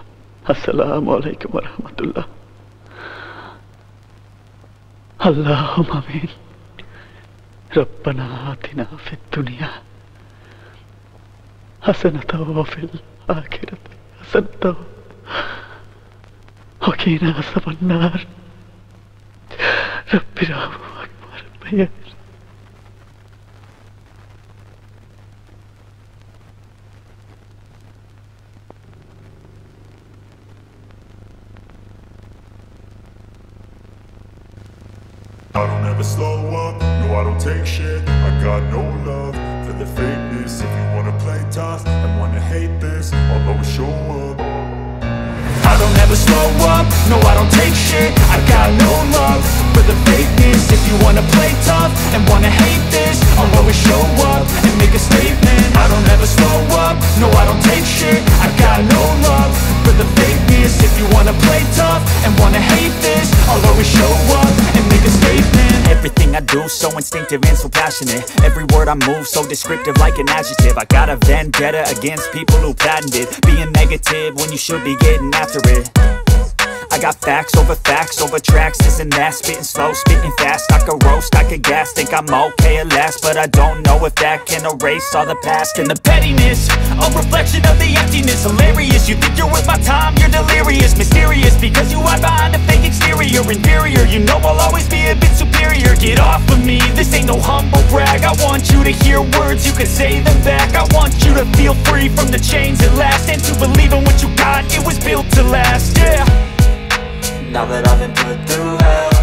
[SPEAKER 1] আসসালামু আলাইকুম ওয়া রাহমাতুল্লাহ। আল্লাহুম্মা আমিন। রব্বানা আতিনা ফিদ দুনিয়া হাসানাতাও ওয়া ফিল আখিরাতি হাসানাতাও ওয়া কিনা আযাবান নার। রব্বিরহামহুমা কামা রাব্বায়ানি
[SPEAKER 11] I don't ever slow up, no I don't take shit. I got no love for the fakeness. If you wanna play tough and wanna hate this, I'll always show up. I don't ever slow up, no I don't take shit. I got no love for the fakeness. If you wanna play tough and wanna hate this, I'll always show up and make a statement. I don't ever slow up, no I don't take shit. I got no love for the fakeness. If you wanna play tough and wanna hate this, I'll always show up and make a statement.
[SPEAKER 12] Everything I do so instinctive and so passionate. Every word I move so descriptive like an adjective. I got a vendetta against people who patented being negative when you should be getting after it. I got facts over tracks, this and that. Spitting slow, spitting fast. I could roast, I could gas. Think I'm okay at last, but I don't know if that can erase all the past. And the pettiness, a reflection of the emptiness. Hilarious, you think you're worth my time, you're delirious. Mysterious, because you hide behind a fake exterior. Inferior, you know I'll always be a bit superior. Get off of me, this ain't no humble brag. I want you to hear words, you can say them back. I want you to feel free from the chains at last, and to believe in what you got, it was built to last, yeah.
[SPEAKER 13] Now that I've been put through hell,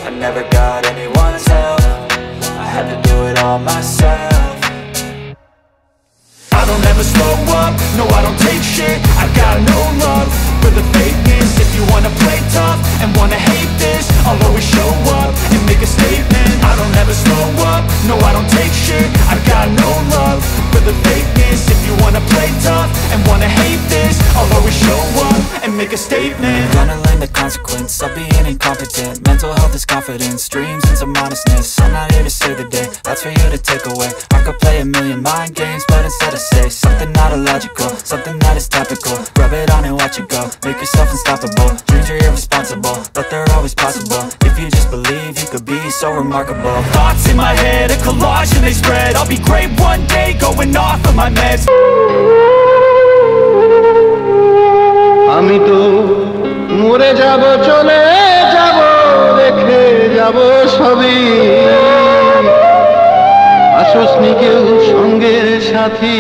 [SPEAKER 13] I never got anyone's help. I had to do it all myself.
[SPEAKER 11] I don't ever slow up, no I don't take shit. I got no love for the fakeness. If you wanna play tough and wanna hate this, I'll always show up and make a statement. I don't ever slow up, no I don't take shit. I got no love for the fakeness. If you wanna play tough and wanna hate this, I'll always show up and make a statement.
[SPEAKER 13] Gonna learn the consequence of being incompetent. Mental health is confidence, dreams and some honestness. I'm not here to save the day, that's for you to take away. I could play a million mind games, but instead I say something not illogical, something that is topical. Rub it on and watch it go, make yourself unstoppable. Dreams are irresponsible, but they're always possible. If you just believe, you could be so remarkable.
[SPEAKER 12] Thoughts in my head, a collage and they spread. I'll be great one day, going off of my meds.
[SPEAKER 5] আমি তো মরে যাব, চলে যাব, রেখে যাব সবই। আসসনি কেউ সঙ্গের সাথী।